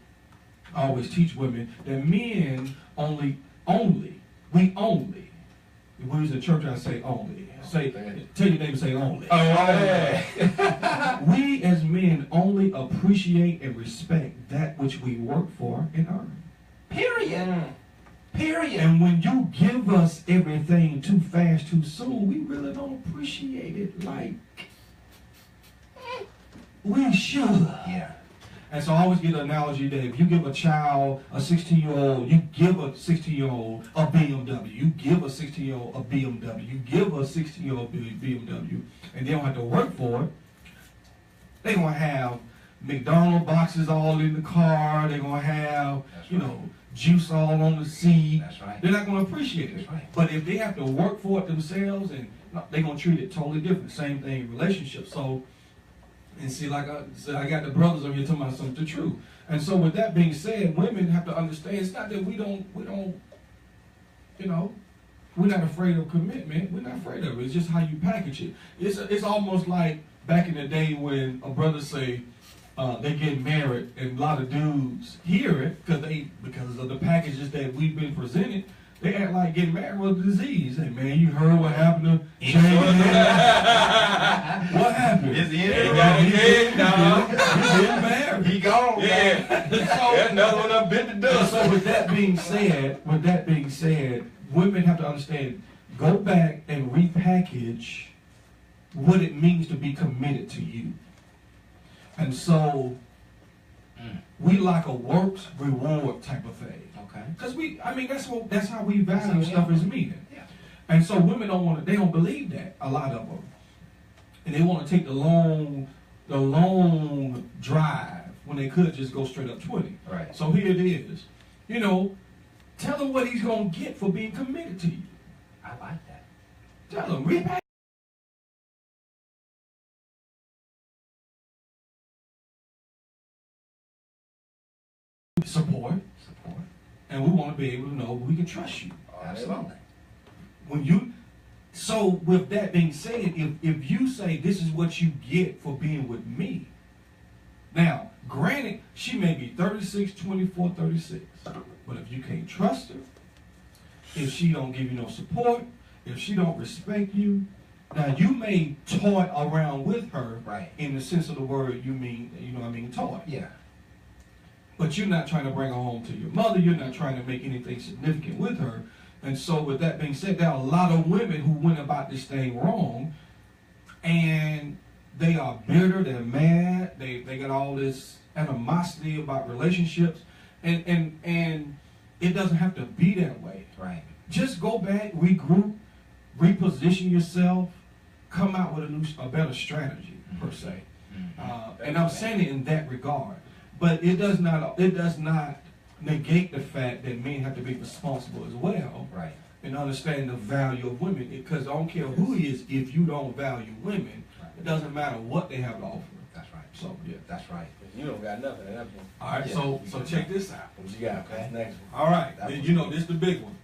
I always teach women, that men we only. If we was in church, I say only. Tell your neighbor, say only. Oh, yeah. We as men only appreciate and respect that which we work for and earn. Period. And when you give us everything too fast, too soon, we really don't appreciate it like we should. Yeah. And so I always get an analogy that if you give a child, a 16-year-old, you give a 16-year-old a BMW, you give a 16-year-old a BMW, you give a 16-year-old BMW, and they don't have to work for it, they're going to have McDonald's boxes all in the car, they're going to have, juice all on the seat. That's right. They're not going to appreciate it. That's right. But if they have to work for it themselves, and they're going to treat it totally different. Same thing in relationships. So, and see, like I said, I got the brothers over here talking about something true. And so with that being said, women have to understand, it's not that we don't, we're not afraid of commitment. We're not afraid of it. It's just how you package it. It's almost like back in the day when a brother say, they get married, and a lot of dudes hear it because of the packages that we've been presented. They act like getting married was a disease. Hey man, you heard what happened to Jay? What happened? Is he getting married? He gone. Yeah. So, another one I've been to dust. So with that being said, women have to understand. Go back and repackage what it means to be committed to you. And so we like a works reward type of thing. Okay. Because that's how we value stuff as meaning. Yeah. And so women they don't believe that, a lot of them. And they want to take the long drive when they could just go straight up 20. Right. So here it is. Tell him what he's going to get for being committed to you. I like that. Tell him, repackage. Support, and we want to be able to know we can trust you. Absolutely. So with that being said, if you say this is what you get for being with me, now granted she may be 36, 24, 36, but if you can't trust her, if she don't give you no support, if she don't respect you, now you may toy around with her, right, in the sense of the word toy. Yeah. But you're not trying to bring her home to your mother. You're not trying to make anything significant with her. And so with that being said, there are a lot of women who went about this thing wrong, and they are bitter, they're mad, they got all this animosity about relationships, and it doesn't have to be that way. Right. Just go back, regroup, reposition yourself, come out with a better strategy, per se. And I'm saying it in that regard. But it does not negate the fact that men have to be responsible as well, right, and understand the value of women. Because I don't care who it is, if you don't value women, right, it doesn't matter what they have to offer. That's right. So yeah, that's right. You don't got nothing. All right. Yeah. So check this out. What you got? Okay. Next one. All right. This is the big one.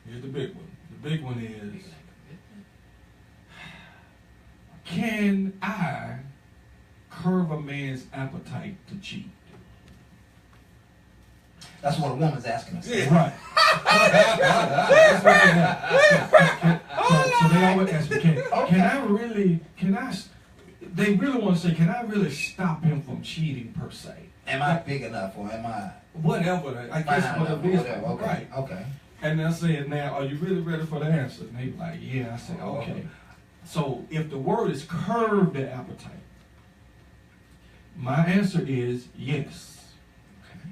Here's the big one. The big one is: can I curb a man's appetite to cheat? That's what a woman's asking us. Yeah. Right. So they always ask me, they really want to say, can I really stop him from cheating per se? Am I big enough, or am I? Whatever, I guess what it is. Okay. Right. Okay. And I said, now, are you really ready for the answer? And they be like, yeah. I said, okay. So if the word is curb the appetite, my answer is yes.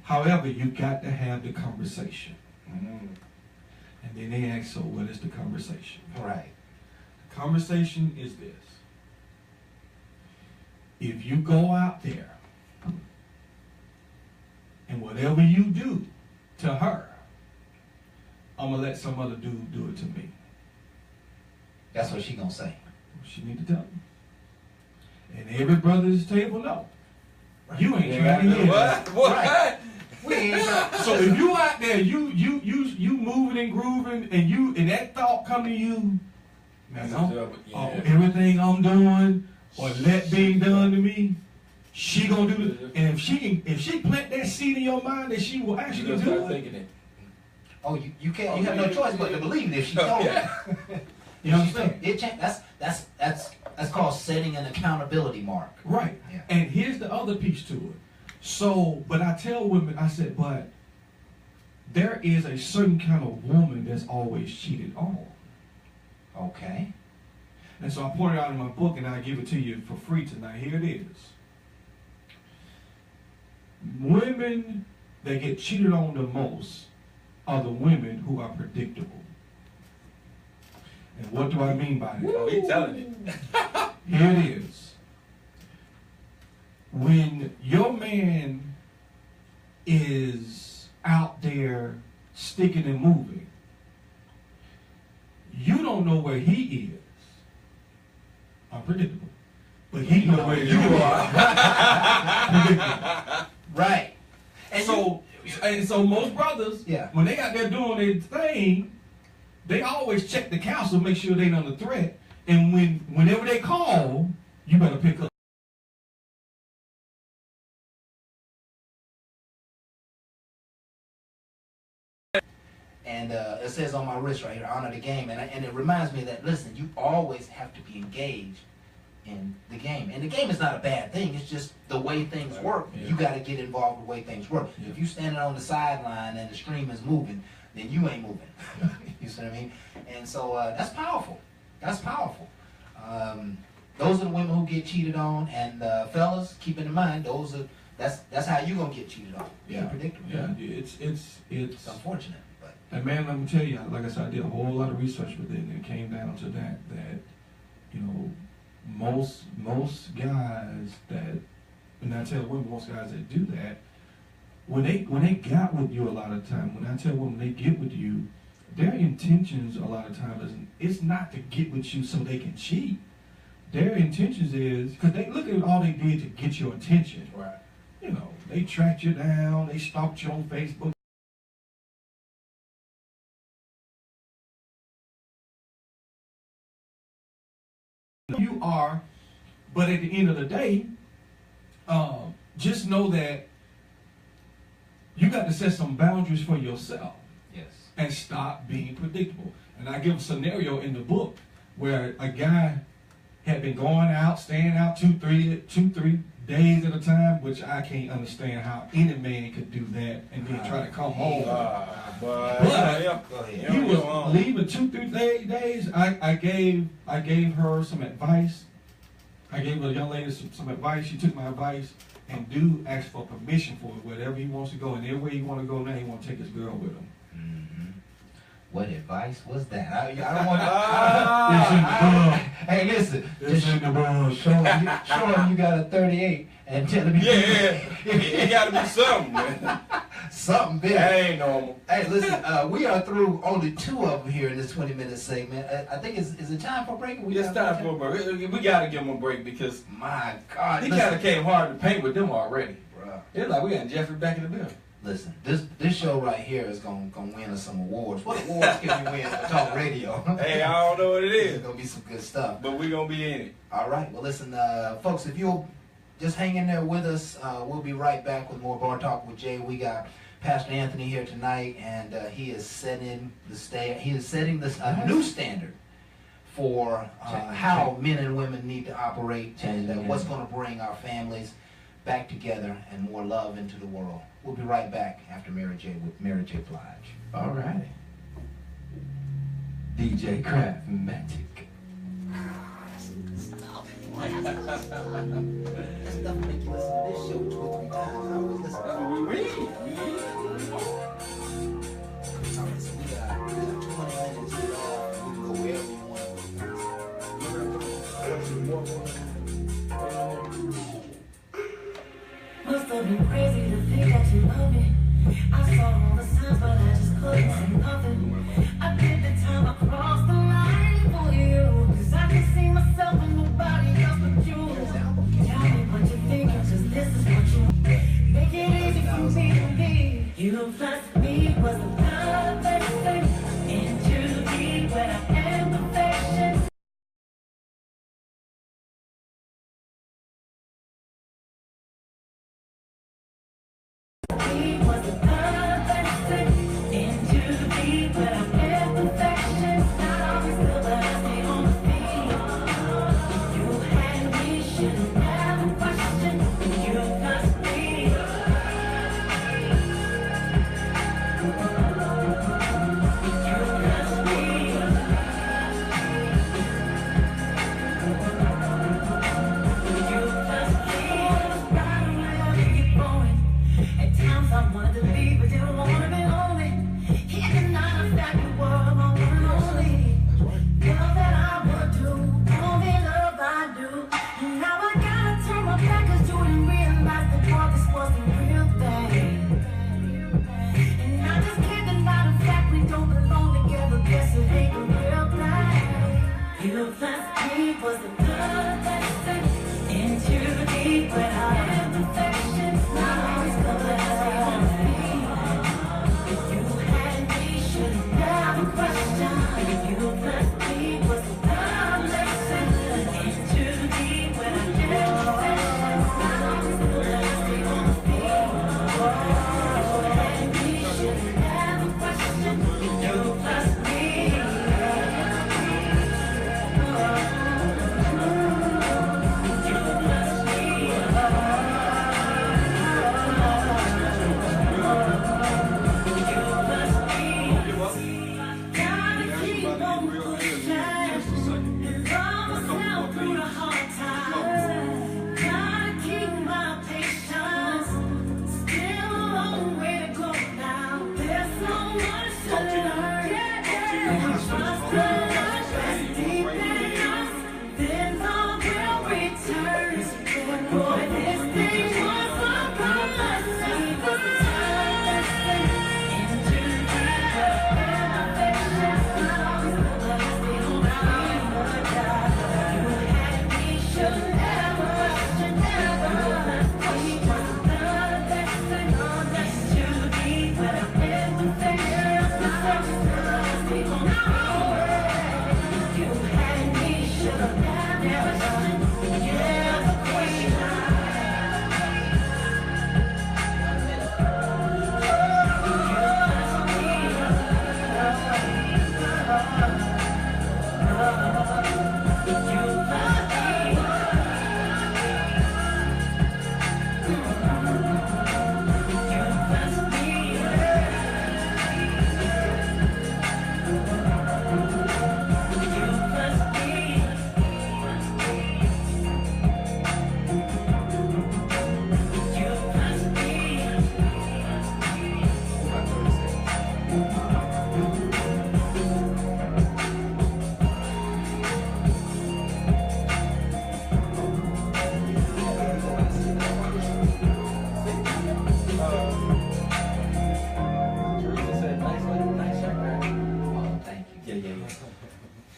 However, you got to have the conversation. And then they ask, so what is the conversation? Right. The conversation is this. If you go out there and whatever you do to her, I'm going to let some other dude do it to me. That's what she going to say. She need to tell me. And every brother at this table know. You ain't trying to hear that. What? Right. We ain't So if you out there, you moving and grooving, and that thought come to you, man, everything I'm doing or that being done to me, she gonna do it. And if she plant that seed in your mind that she will actually do it. Oh, you can't. You have no choice but to believe it if she told you. You understand? That's called setting an accountability mark. Right. Yeah. And here's the other piece to it. So, but I tell women, I said, but there is a certain kind of woman that's always cheated on. Okay. And so I pointed out in my book, and I give it to you for free tonight. Here it is. women that get cheated on the most are the women who are predictable. And what do I mean by that? Oh, he telling you. Here it is. When your man is out there sticking and moving, you don't know where he is. Unpredictable. But he know where you are. Predictable. Right. And so most brothers, when they out there doing their thing, they always check the counsel, make sure they ain't under threat. And whenever they call, you better pick up. And it says on my wrist right here, honor the game. And it reminds me that, listen, you always have to be engaged in the game. And the game is not a bad thing. It's just the way things work. Yeah. You got to get involved with the way things work. Yeah. If you standing on the sideline and the stream is moving, then you ain't moving. You see what I mean? And so that's powerful. That's powerful. Those are the women who get cheated on. And fellas, keep in mind, that's how you gonna get cheated on. Yeah, Predictable. yeah. It's unfortunate. But and man, let me tell you, like I said, I did a whole lot of research with it, and it came down to that you know, most guys that, and I tell women, most guys that do that, when they got with you a lot of time, when I tell women they get with you, their intentions a lot of times it's not to get with you so they can cheat. Their intentions is, because they look at all they did to get your attention. right. You know, they tracked you down, they stalked you on Facebook. You are, but at the end of the day, just know that you got to set some boundaries for yourself. Yes. And stop being predictable. And I give a scenario in the book where a guy had been going out, staying out two, three days at a time, which I can't understand how any man could do that and then try to come home. But he was leaving 2-3 days. I gave her some advice. I gave a young lady some advice. She took my advice and do ask for permission for it, wherever he wants to go. And everywhere he want to go now, he want to take his girl with him. What advice was that? I don't want to. Hey, listen. It's in the book. Showing you got a 38 and telling me. It got to be something, man. Something big. That ain't normal. Hey, listen. We are through only 2 of them here in this 20-minute segment. I think is it time for a break? It's time for a break. We got to give him a break because my God, he kind of came hard to paint with them already. Bruh. It's like we got Jeffrey back in the building. Listen, this show right here is gonna win us some awards. What awards can we win for talk radio? Hey, I don't know what it is. It's gonna be some good stuff. But we're gonna be in it. All right. Well, listen, folks, if you'll just hang in there with us, we'll be right back with more Bar Talk with Jay. We got Pastor Anthony here tonight, and he is setting a new standard for how men and women need to operate, and what's going to bring our families back together and more love into the world. We'll be right back after Mary J with Mary J. Blige. All right. DJ Craftmatic. That stuff make you listen to this show 2 or 3 times. I always listen to it. All right, so we got 20 minutes. We can go wherever you want. Must have been crazy to think that you love me. I saw all the signs, but I just couldn't say nothing. I did the time I crossed the line for you, 'cause I can see myself in nobody else but you. Tell me what you think, 'cause this is what you make it easy for me to be. You plus me was the perfect thing, and to be where I am perfection. was the blood that sank into deep when I had perfection. Now it's the last on me. If you had me, should never question. You blessed me was the blood that sank into deep when I had perfection. Now it's the last on me. You had me, should never question. You blessed me.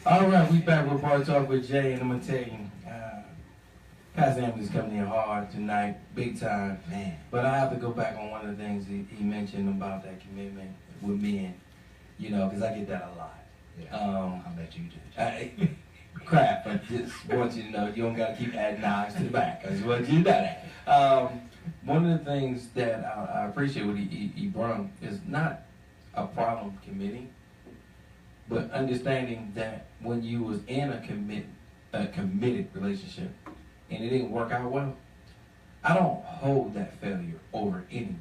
All right, we back with Bar Talk with Jay, and I'm gonna tell you, Pastor Anthony's coming in hard tonight, big time, man. But I have to go back on one of the things he mentioned about that commitment with men, you know, because I get that a lot. Yeah, I'll let you do it. Crap, I just want you to know you don't gotta keep adding knives to the back. I just want you to know that. One of the things that I appreciate what he brought is not a problem committing, but understanding that when you was in a committed relationship and it didn't work out well, I don't hold that failure over anyone.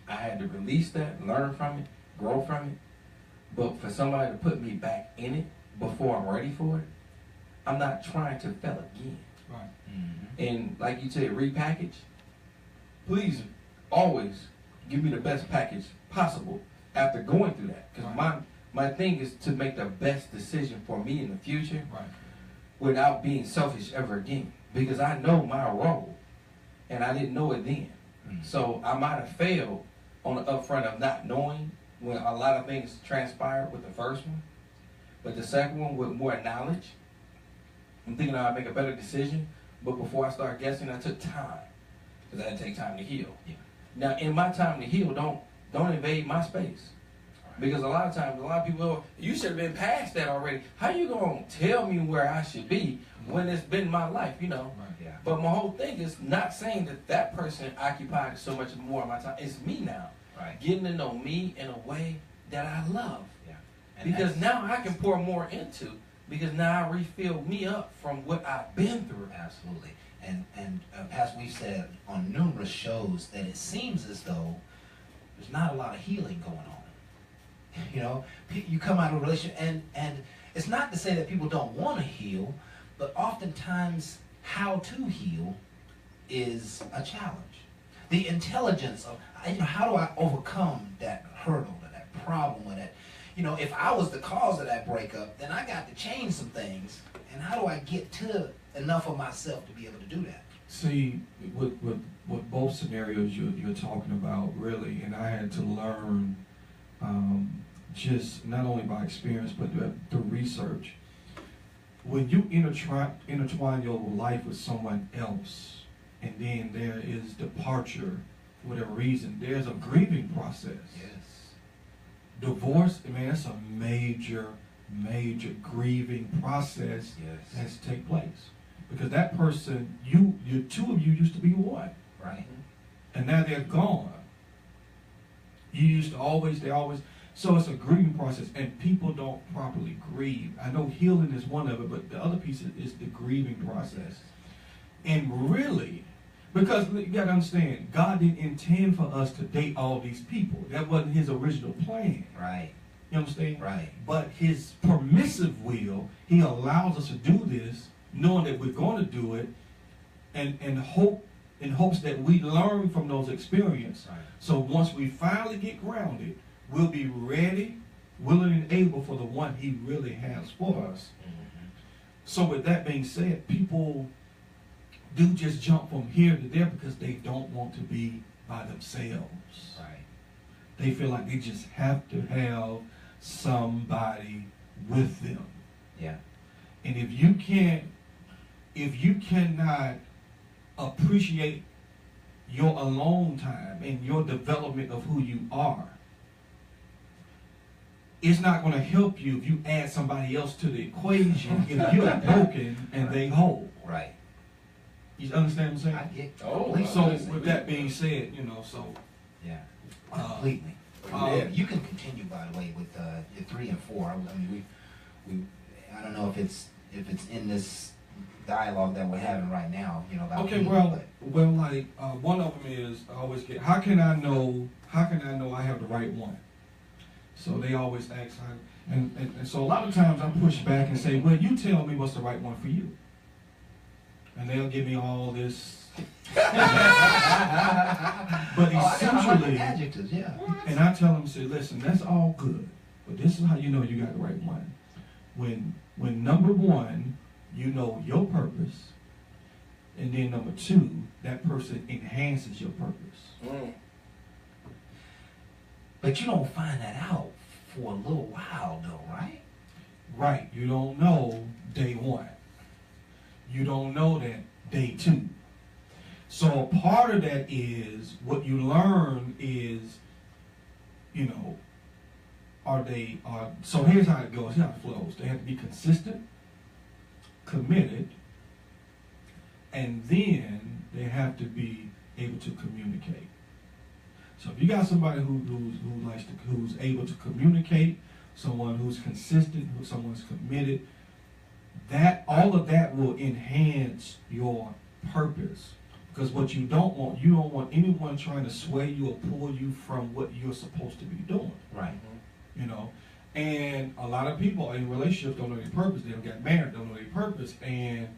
I had to release that, learn from it, grow from it. But for somebody to put me back in it before I'm ready for it, I'm not trying to fail again. Right. Mm-hmm. And like you said, repackage. Please always give me the best package possible after going through that. Because my thing is to make the best decision for me in the future, right, without being selfish ever again. Because I know my role, and I didn't know it then. Mm-hmm. So I might have failed on the upfront of not knowing when a lot of things transpired with the first one. But the second one, with more knowledge, I'm thinking I'd make a better decision. But before I start guessing, I took time, because I had to take time to heal. Yeah. Now, in my time to heal, don't invade my space. Because a lot of times, a lot of people, you should have been past that already. How you going to tell me where I should be when it's been my life, you know? Right, yeah. But my whole thing is not saying that that person occupied so much more of my time. It's me now. Right. Getting to know me in a way that I love. Yeah. And because now I can pour more into, because now I refill me up from what I've been through. Absolutely. And as we've said on numerous shows, that it seems as though there's not a lot of healing going on. You know, you come out of a relationship, and it's not to say that people don't want to heal, but oftentimes how to heal is a challenge. The intelligence of, you know, how do I overcome that hurdle or that problem or that, you know, if I was the cause of that breakup, then I got to change some things. And how do I get to enough of myself to be able to do that? See, with both scenarios you're talking about, really, and I had to learn just not only by experience, but the research. when you intertwine your life with someone else, and then there is departure for whatever reason, there's a grieving process. Yes. Divorce, man, that's a major grieving process that has to take place. Because that person, you two of you used to be one. Right. And now they're gone. You used to always, so it's a grieving process, and people don't properly grieve. I know healing is one of it, but the other piece is the grieving process. And really, because you got to understand, God didn't intend for us to date all these people. That wasn't his original plan. Right. You understand? Right. But his permissive will, he allows us to do this, knowing that we're going to do it, and in hopes that we learn from those experiences. Right. So once we finally get grounded, we'll be ready, willing, and able for the one he really has for us. Mm-hmm. So with that being said, people do just jump from here to there because they don't want to be by themselves. Right. They feel like they just have to have somebody with them. Yeah. And if you cannot appreciate your alone time and your development of who you are, it's not going to help you if you add somebody else to the equation if you're broken and they whole. Right. You understand what I'm saying? I get So with that being said, yeah, completely. You can continue, by the way, with your 3 and 4. I mean, I don't know if it's in this dialogue that we're having right now. About okay, people, like one of them is I always get, how can I know I have the right one? So they always ask how, and so a lot of times I push back and say, well, you tell me what's the right one for you. And they'll give me all this. But essentially, adjectives, yeah. And I tell them, say, listen, that's all good, but this is how you know you got the right one. When number one, you know your purpose, and then number 2, that person enhances your purpose. But you don't find that out for a little while, though, right? Right. You don't know day 1. You don't know that day 2. So a part of that is what you learn is, so here's how it goes, here's how it flows. They have to be consistent, committed, and then they have to be able to communicate. So if you got somebody who's able to communicate, someone who's consistent, someone's committed, all of that will enhance your purpose. Because what you don't want anyone trying to sway you or pull you from what you're supposed to be doing. Right. And a lot of people in relationships don't know their purpose. They don't get married, don't know their purpose. And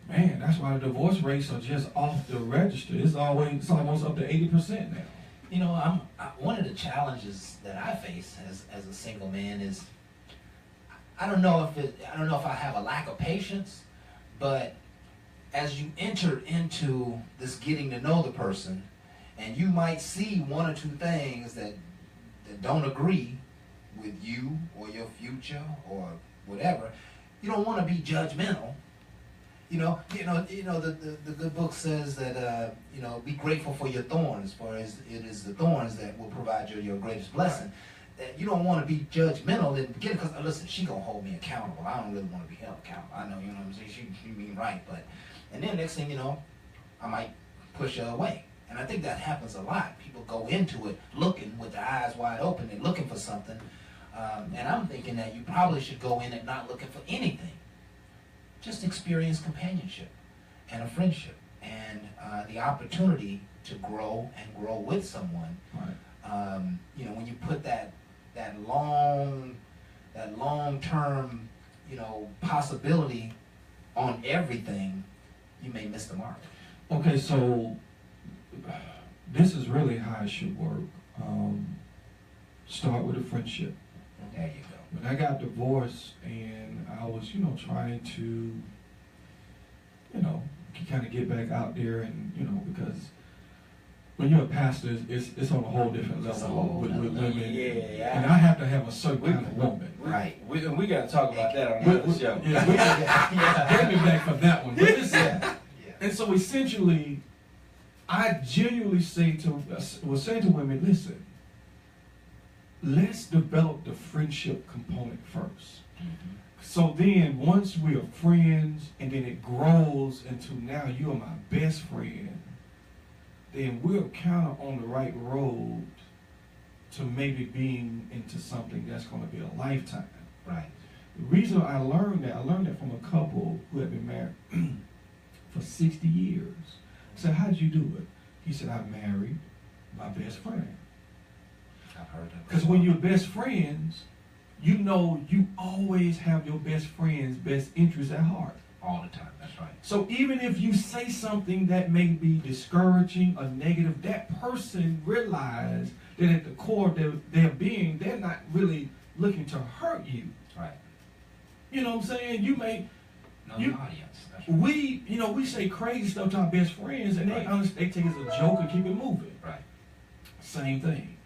man, that's why the divorce rates are just off the register. It's almost up to 80% now. One of the challenges that I face as a single man is I don't know if I have a lack of patience, but as you enter into this getting to know the person, and you might see 1 or 2 things that don't agree with you or your future or whatever, you don't want to be judgmental. The good book says that be grateful for your thorns, for it is the thorns that will provide you your greatest blessing. That you don't want to be judgmental in the beginning, because listen, she gonna hold me accountable. I don't really want to be held accountable. I know, what I'm saying. She mean right, and then next thing you know, I might push her away. And I think that happens a lot. People go into it looking with their eyes wide open and looking for something. And I'm thinking that you probably should go in it not looking for anything. Just experience companionship and a friendship and the opportunity to grow and grow with someone. Right. When you put that long-term, possibility on everything, you may miss the mark. Okay, so this is really how it should work. Start with a friendship. There you go. When I got divorced and I was, trying to, kind of get back out there and, because when you're a pastor, it's on a whole different It's a level whole with nother women. Yeah. And I have to have a certain kind of woman. Right. We got to talk about that on the other show. Get me back for that one. But listen, Yeah. and so essentially, I genuinely was saying to women, listen, let's develop the friendship component first. So then once we are friends and then it grows into now you are my best friend, then we're kind of on the right road to maybe being into something that's going to be a lifetime. Right. The reason I learned that from a couple who had been married for 60 years. I said, how did you do it? He said, I married my best friend. I've heard that. Because when you're best friends, you know you always have your best friend's best interests at heart. All the time, that's right. So even if you say something that may be discouraging or negative, that person realizes that at the core of their being, they're not really looking to hurt you. Right. You know what I'm saying? You may... No, the audience. That's right. We say crazy stuff to our best friends, and they take it as a joke and keep it moving. Right. Same thing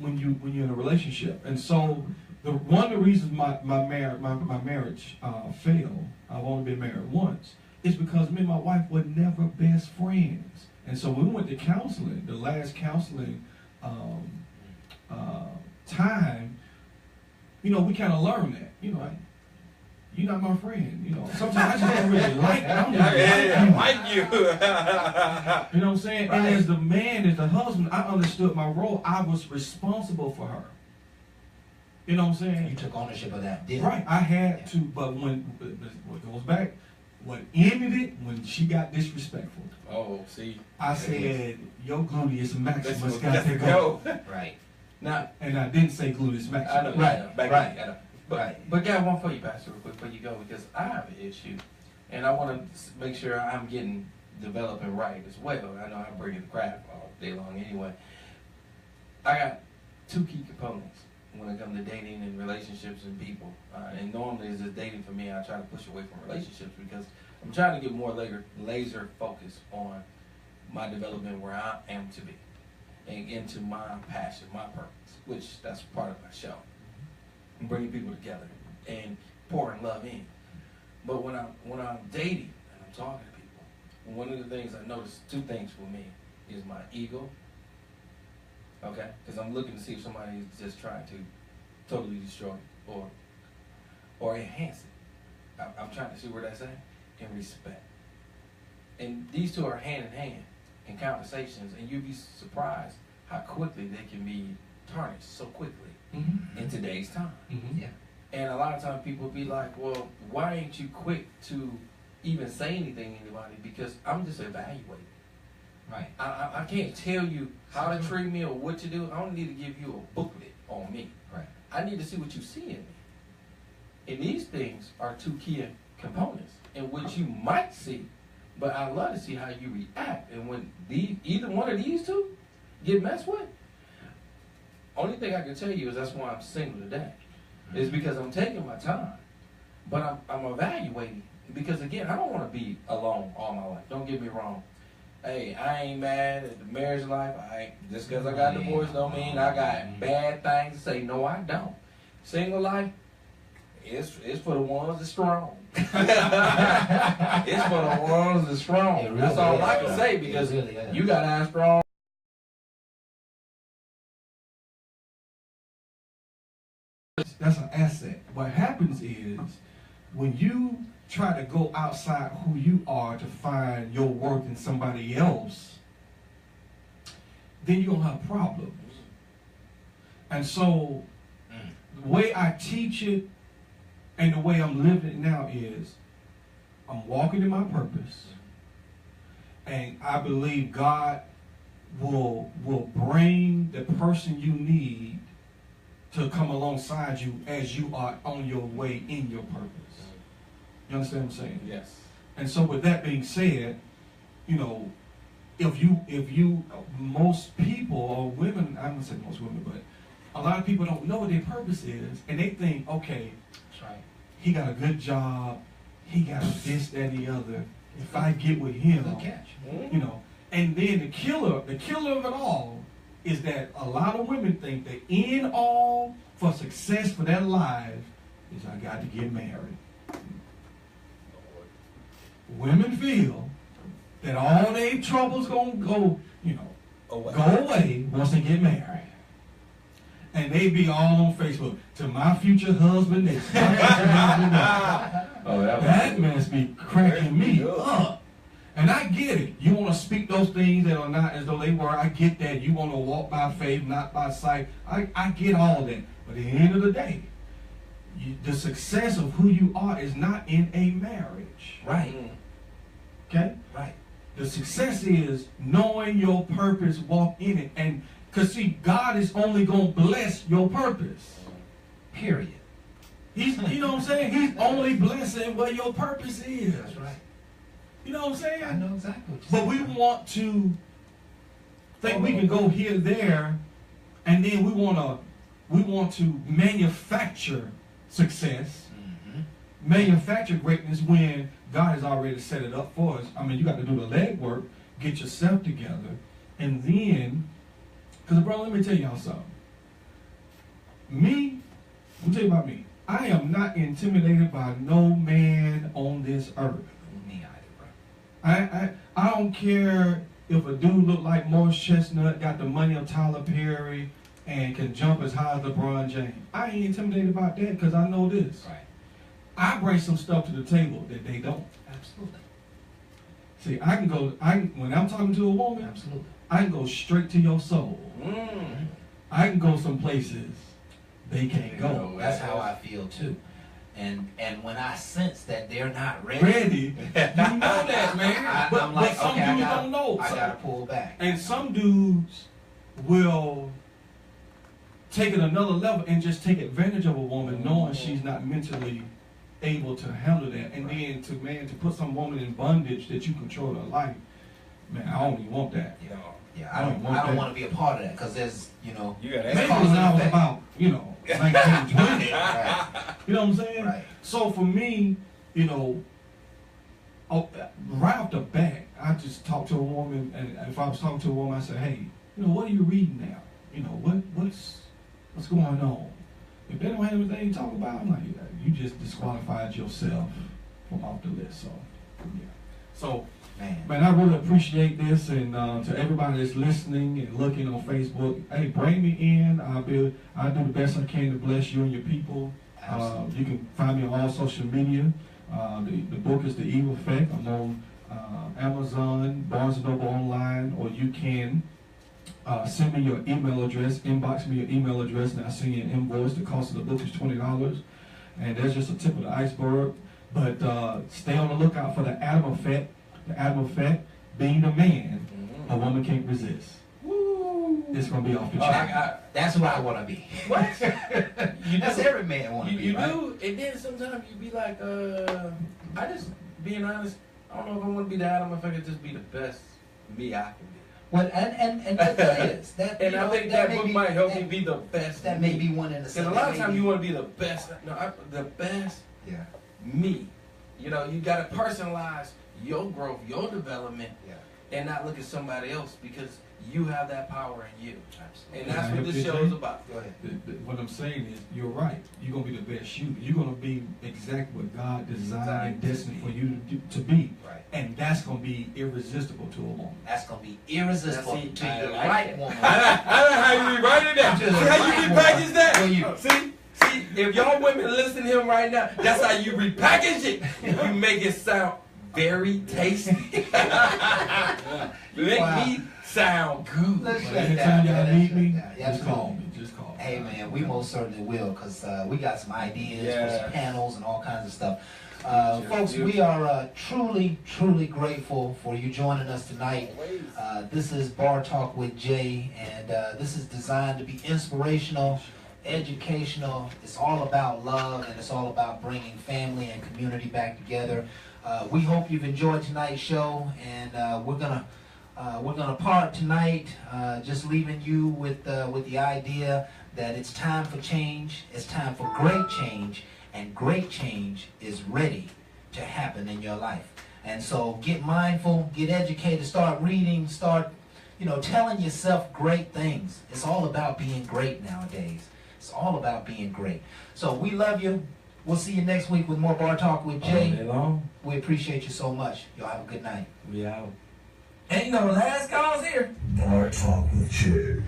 when you're in a relationship, and so one of the reasons my marriage failed, I've only been married once, is because me and my wife were never best friends, and so when we went to counseling, the last counseling time, we kind of learned that, you're not my friend. Sometimes I just don't really like you. Like you. You know what I'm saying? Right. And as the man, as the husband, I understood my role. I was responsible for her. You know what I'm saying? You took ownership of that, didn't Right. I had to, but when it goes back, what ended it when she got disrespectful. Oh, see. I said, your gluteus maximus got Let's to go. go. Right. Now, And I didn't say gluteus I know. maximus. Right, Back right. then, I know. Right. But got one for you, Pastor, real quick before you go, because I have an issue, and I want to make sure I'm getting developing right as well. I know I'm bringing the crap all day long anyway. I got two key components when it comes to dating and relationships and people. And normally, as it's dating for me, I try to push away from relationships because I'm trying to get more laser focused on my development where I am to be and into my passion, my purpose, which that's part of my show. And bringing people together and pouring love in. But when I'm dating and I'm talking to people, one of the things I notice, two things for me, is my ego. Okay? Because I'm looking to see if somebody is just trying to totally destroy it or enhance it. I'm trying to see where that's at. And respect. And these two are hand in hand in conversations, and you'd be surprised how quickly they can be tarnished so quickly in today's time. Yeah. And a lot of times people be like, well, why ain't you quick to even say anything to anybody? Because I'm just evaluating. Right. I can't tell you how to treat me or what to do. I don't need to give you a booklet on me. Right. I need to see what you see in me. And these things are two key components in which you might see, but I love to see how you react. And when either one of these two get messed with, only thing I can tell you is that's why I'm single today. Is because I'm taking my time, but I'm evaluating. Because again, I don't want to be alone all my life. Don't get me wrong. Hey, I ain't mad at the marriage life. Just because I got divorced don't mean I got bad things to say. No, I don't. Single life, it's for the ones that's strong. It's for the ones that's strong. It really That's all I is. can say It because really is. you got to have strong. That's an asset. What happens is when you try to go outside who you are to find your worth in somebody else, then you're going to have problems. And so the way I teach it and the way I'm living it now is I'm walking in my purpose, and I believe God will bring the person you need to come alongside you as you are on your way in your purpose. You understand what I'm saying? Yes. And so with that being said, if you most people or women, I'm gonna say most women, but a lot of people don't know what their purpose is, and they think, okay, That's right. he got a good job, he got this, that, and the other. If I get with him, Good catch. and And then the killer of it all is that a lot of women think the end all for success for their life is I got to get married. Women feel that all their troubles gonna go, go away once they get married. And they be all on Facebook. To my future husband, that's my future husband. That must be cracking me up. And I get it. You want to speak those things that are not as though they were. I get that. You want to walk by faith, not by sight. I get all that. But at the end of the day, the success of who you are is not in a marriage. Right. Okay? Right. The success is knowing your purpose, walk in it. And because see, God is only going to bless your purpose. Period. You know what I'm saying? He's only blessing what your purpose is. That's right. You know what I'm saying? I know exactly what you're But saying. we want to think we can go here, there, and then we want to manufacture success, manufacture greatness when God has already set it up for us. I mean, you got to do the legwork, get yourself together, and then, because bro, let me tell y'all something. Let me tell you about me. I am not intimidated by no man on this earth. Me either, bro. I don't care if a dude look like Morris Chestnut, got the money of Tyler Perry, and can jump as high as LeBron James. I ain't intimidated about that because I know this. Right. I bring some stuff to the table that they don't. Absolutely. See, when I'm talking to a woman, Absolutely. I can go straight to your soul. I can go some places they can't go. That's how I feel too. And when I sense that they're not ready, You know that, man. I'm like, but some okay, dudes don't know. I gotta pull back. And some dudes will take it another level and just take advantage of a woman knowing she's not mentally able to handle that. And then to put some woman in bondage that you control her life, man, I don't even want that. Yeah, I don't want to be a part of that because there's, You got Maybe when I was about, 19, 20. Right. You know what I'm saying? Right. So for me, right off the bat, I just talk to a woman, and if I was talking to a woman, I say, hey, what are you reading now? What's going on? If they don't have anything to talk about, I'm like, you just disqualified yourself from off the list. So, yeah. So, man, I really appreciate this, and to everybody that's listening and looking on Facebook, hey, bring me in. I'll do the best I can to bless you and your people. You can find me on all social media. The book is The Evil Effect. I'm on Amazon, Barnes & Noble online, or you can send me your email address, inbox me your email address, and I'll send you an invoice. The cost of the book is $20, and that's just a tip of the iceberg. But stay on the lookout for the Adam Effect. The Adam Effect, being a man, a woman can't resist. Woo. It's going to be off the chain. That's what I want to be. What? That's every man want to be, You right? do, and then sometimes you be like, I just, being honest, I don't know if I want to be the Adam, if I could just be the best me I can be. Well, and that is. That, And I think that book might help me be the best. That may be one in the Because same. a lot of times you want to be the best. The best me. You got to personalize your growth, your development, and not look at somebody else because you have that power in you. Absolutely. And that's what this show is about. Go ahead. What I'm saying is, you're right. You're going to be the best shooter. You're going to be exactly what God designed and destined for you to be. Right. And that's going to be irresistible to a woman. That's going to be irresistible to the like right it. woman. I know how you rewrite it down. See how you repackage that? For you. See, if y'all women listen to him right now, that's how you repackage it. You make it sound very tasty. Make me sound good. Let's shut Anytime down. y'all need me, Yeah, just call me. Just call me. Hey man, we most certainly will, because we got some ideas for some panels and all kinds of stuff. Folks, we are truly, truly grateful for you joining us tonight. This is Bar Talk with Jay, and this is designed to be inspirational, educational. It's all about love, and it's all about bringing family and community back together. We hope you've enjoyed tonight's show, and we're gonna part tonight, just leaving you with the idea that it's time for change. It's time for great change, and great change is ready to happen in your life. And so get mindful, get educated, start reading, start, telling yourself great things. It's all about being great nowadays. It's all about being great. So we love you. We'll see you next week with more Bar Talk with Jay. All day long. We appreciate you so much. Y'all have a good night. We out. Ain't no last calls here. Bar Talk with Jay.